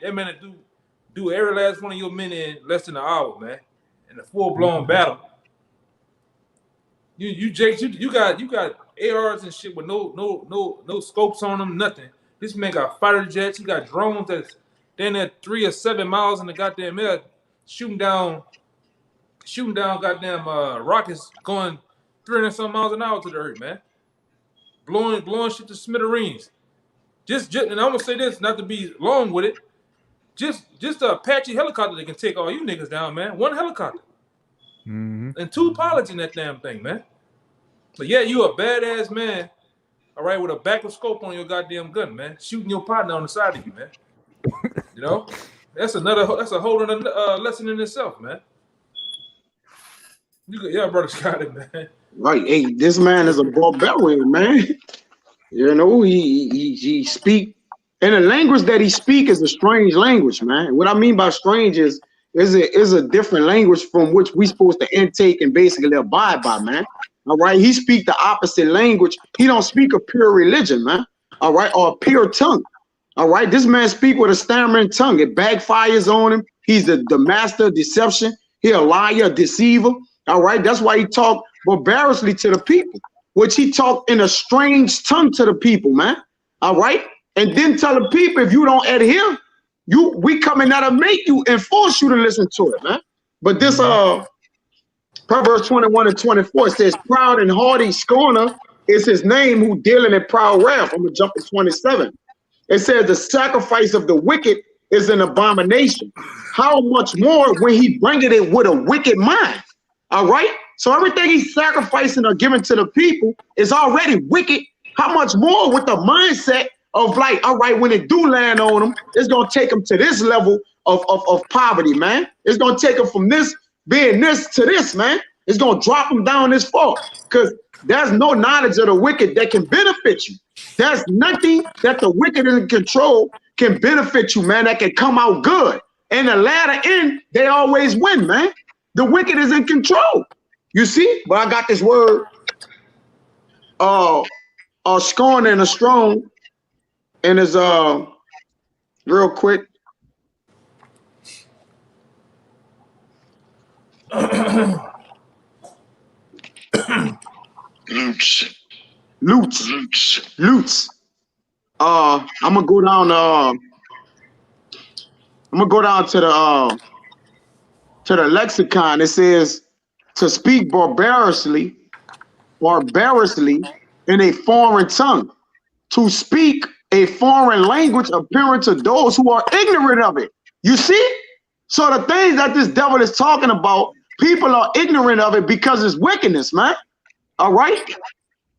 do every last one of your men in less than an hour, man, in a full blown battle. You got ARs and shit with no scopes on them, nothing. This man got fighter jets. He got drones that's then at 3 or 7 miles in the goddamn air, shooting down goddamn rockets going 300-some miles an hour to the earth, man. Blowing shit to smithereens. Just and I'm gonna say this, not to be long with it. Just a Apache helicopter that can take all you niggas down, man. One helicopter. And 2 pilots in that damn thing, man. But yeah, you a badass man, all right, with a backward scope on your goddamn gun, man, shooting your partner on the side of you, man. You know, that's a whole other lesson in itself, man. Yeah, brother Scott, man. Right, hey, this man is a barbarian, man. You know, he speak, and the language that he speak is a strange language, man. What I mean by strange is a different language from which we supposed to intake and basically abide by, man. All right, he speak the opposite language. He don't speak a pure religion, man. All right, or a pure tongue. All right, this man speak with a stammering tongue. It backfires on him. He's the master of deception. He a liar, a deceiver. All right, that's why he talk barbarously to the people, which he talk in a strange tongue to the people, man. All right, and then tell the people if you don't adhere, we coming out to make you and force you to listen to it, man. But this Proverbs 21 and 24 says, proud and haughty scorner is his name, who dealing in proud wrath. I'm gonna jump to 27. It says the sacrifice of the wicked is an abomination. How much more when he bringeth it with a wicked mind? All right. So everything he's sacrificing or giving to the people is already wicked. How much more with the mindset of like, all right, when it do land on them, it's gonna take them to this level of poverty, man. It's gonna take them from this being this to this, man. It's gonna drop them down this far, because there's no knowledge of the wicked that can benefit you. There's nothing that the wicked in control can benefit you, man, that can come out good. In the latter end, they always win, man. The wicked is in control. You see? But I got this word, scorn and a strong, and it's real quick. Loots. I'm gonna go down. I'm gonna go down to the lexicon. It says to speak barbarously in a foreign tongue, to speak a foreign language appearing to those who are ignorant of it. You see? So the things that this devil is talking about, people are ignorant of it because it's wickedness, man. All right?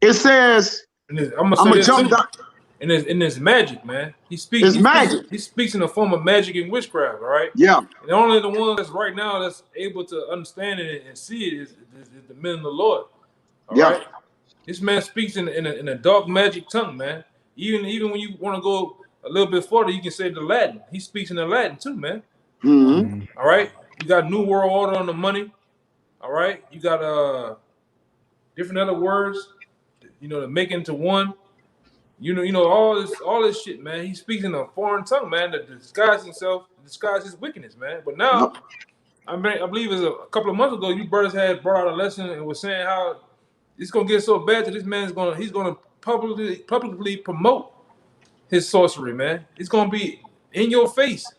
It says, I'm gonna jump down. And it's magic, man. He speaks in the form of magic and witchcraft, all right? Yeah. And only the one that's right now that's able to understand it and see it is the men of the Lord. All right. This man speaks in a dark magic tongue, man. Even when you want to go a little bit further, you can say the Latin. He speaks in the Latin too, man. Mm-hmm. All right. You got New World Order on the money. All right. You got different other words, to make into one. All this shit, man. He speaks in a foreign tongue, man, to disguise himself, disguise his wickedness, man. But now, I believe it was a couple of months ago, you brothers had brought out a lesson and was saying how it's gonna get so bad that this man's gonna publicly promote his sorcery, man. It's gonna be in your face,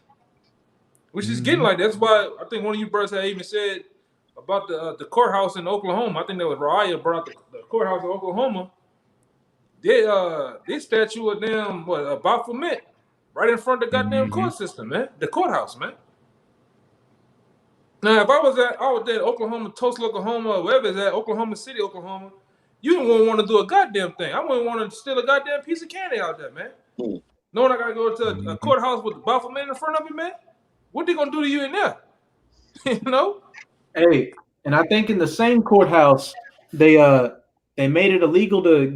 which is getting like that. That's why I think one of you brothers had even said about the courthouse in Oklahoma. I think that was Raya brought out the courthouse in Oklahoma. This statue of damn a Baphomet right in front of the goddamn court system, man. The courthouse, man. Now, if I was at Oklahoma, Tulsa, Oklahoma, or wherever it's at, Oklahoma City, Oklahoma, you wouldn't want to do a goddamn thing. I wouldn't want to steal a goddamn piece of candy out there, man. Knowing I gotta go to a courthouse with the Baphomet in front of me, man. What they gonna do to you in there? Hey, and I think in the same courthouse, they made it illegal to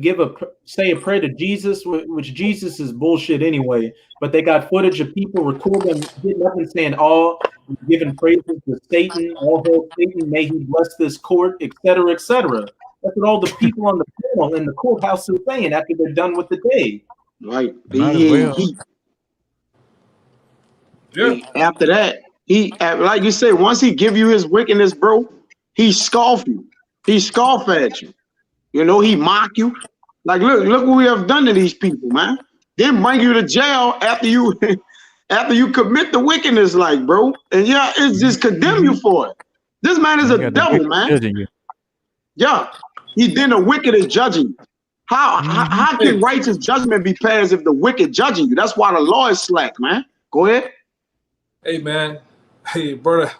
say a prayer to Jesus, which Jesus is bullshit anyway. But they got footage of people recording, getting up and saying, giving praises to Satan, all hail Satan, may he bless this court, etc., etc. That's what all the people on the panel in the courthouse are saying after they're done with the day. Right. After that, like you say, once he give you his wickedness, bro, he scoff you. He scoff at you. He mock you. Like, look what we have done to these people, man. Then bring you to jail after you commit the wickedness, like, bro. And it's just condemn you for it. This man is a devil, man. Yeah. Then the wicked is judging you. How can righteous judgment be passed if the wicked judging you? That's why the law is slack, man. Go ahead. Hey, man. Hey, brother.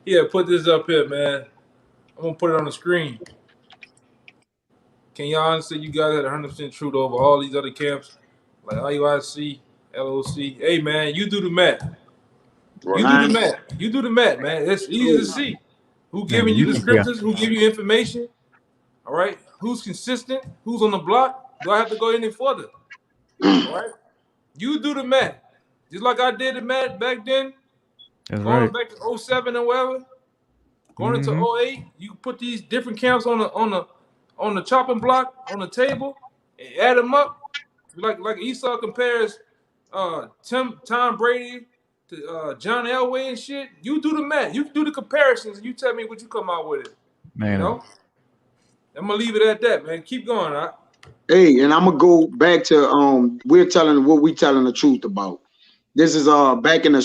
Yeah, put this up here, man. I'm gonna put it on the screen. Can y'all say you guys had 100% truth over all these other camps, like IUIC, LOC? Hey, man, you do the math. You do the math, man. It's easy to see who giving you the scriptures, who give you information. All right, who's consistent, who's on the block. Do I have to go any further? All right, you do the math, just like I did the math back then. That's going back to 07 or whatever, going into 08. You put these different camps on the chopping block on the table and add them up, like Esau compares Tom Brady to John Elway and shit. You do the math. You do the comparisons, and you tell me what you come out with it. Man, I'm gonna leave it at that, man. Keep going, huh? Hey, and I'm gonna go back to we're telling what we telling the truth about. This is back in a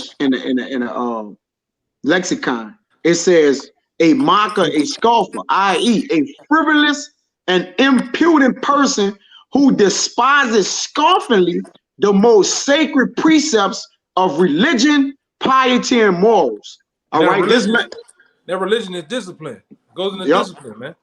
lexicon. It says a mocker, a scoffer, i.e., a frivolous and impudent person who despises scoffingly the most sacred precepts of religion, piety, and morals. All right, that religion is discipline. It goes into discipline, man.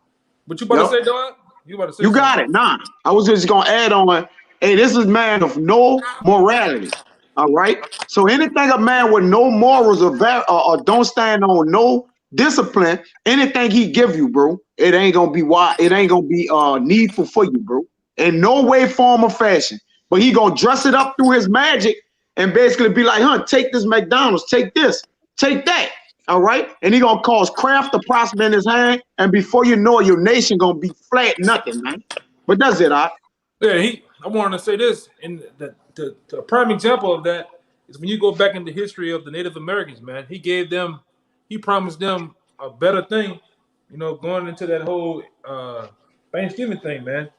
What you about to say, dog? You about to say? You got it. Nah, I was just gonna add on. Hey, this is man of no morality. All right. So anything a man with no morals or don't stand on no discipline, anything he give you, bro, it ain't gonna be it ain't gonna be needful for you, bro. In no way, form, or fashion. But he gonna dress it up through his magic and basically be like, take this McDonald's, take this, take that. All right, and he gonna cause craft to prosper in his hand, and before you know it, your nation gonna be flat nothing, man. But that's it, I. Yeah, I wanted to say this, and the prime example of that is when you go back in the history of the Native Americans, man. He promised them a better thing, going into that whole Thanksgiving thing, man.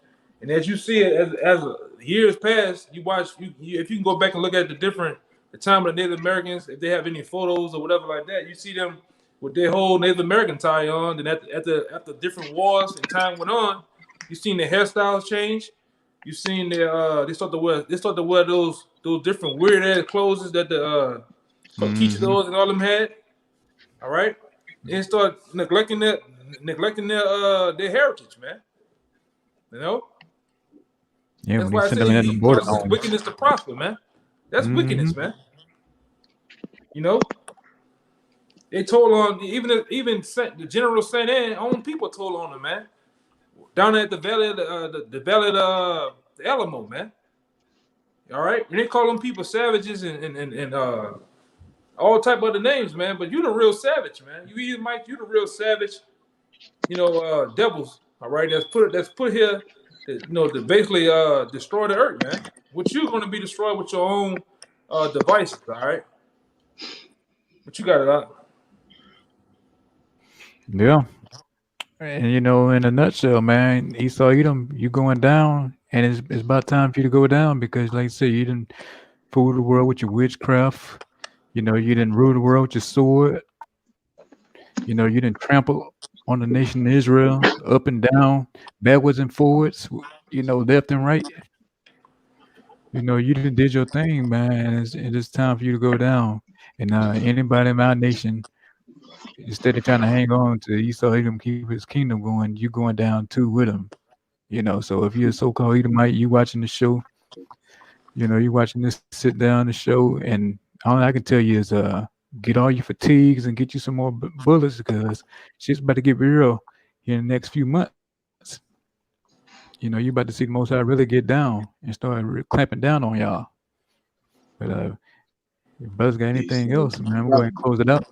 And as you see it, as years pass, you watch. If you can go back and look at the time of the Native Americans, if they have any photos or whatever like that, you see them with their whole Native American tie on. And after different wars and time went on, you seen their hairstyles change. You seen they start to wear those different weird ass clothes that the conquistadors and all them had. All right, and start neglecting their heritage, man. You know. Yeah, That's when why he I sent say them in the he border causes his homes. wickedness to prosper, man. That's wickedness, man. They told on even the General Saint Anne own people told on him, man. Down at the valley of the valley of the Alamo, man. All right, and they call them people savages and all type of other names, man. But you the real savage, man. You the real savage. Devils. All right, that's put here. To basically destroy the earth, man. Which you're going to be destroyed with your own devices. All right, but you got it out. Yeah. And in a nutshell, man, Esau Edom, you going down, and it's about time for you to go down because, like I said, you didn't fool the world with your witchcraft. You didn't rule the world with your sword. You didn't trample on the nation of Israel up and down, backwards and forwards. Left and right. You did your thing, man. And it's time for you to go down. And anybody in my nation, instead of trying to hang on to Esau Edom, keep his kingdom going, you going down too with him. So if you're a so-called Edomite, you watching the show, you watching this sit down the show, and all I can tell you is get all your fatigues and get you some more bullets because shit's about to get real in the next few months. You about to see the Most High really get down and start clamping down on y'all. But if Buzz got anything else, man, I'm going to close it out.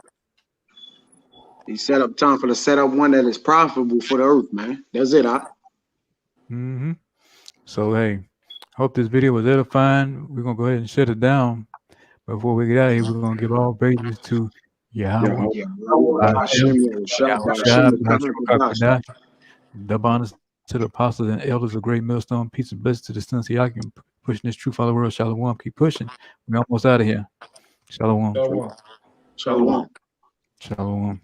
He set up time for the setup one that is profitable for the earth, man. That's it, I. So hey, hope this video was edifying. We're gonna go ahead and shut it down. Before we get out of here, we're gonna give all praises to Yahweh. Double honors to the apostles and elders of Great Millstone. Peace and blessings to the sons of Yakim, pushing this truth all the world. Shalom. Keep pushing. We're almost out of here. Shalom. Shalom. Shalom. Shalom.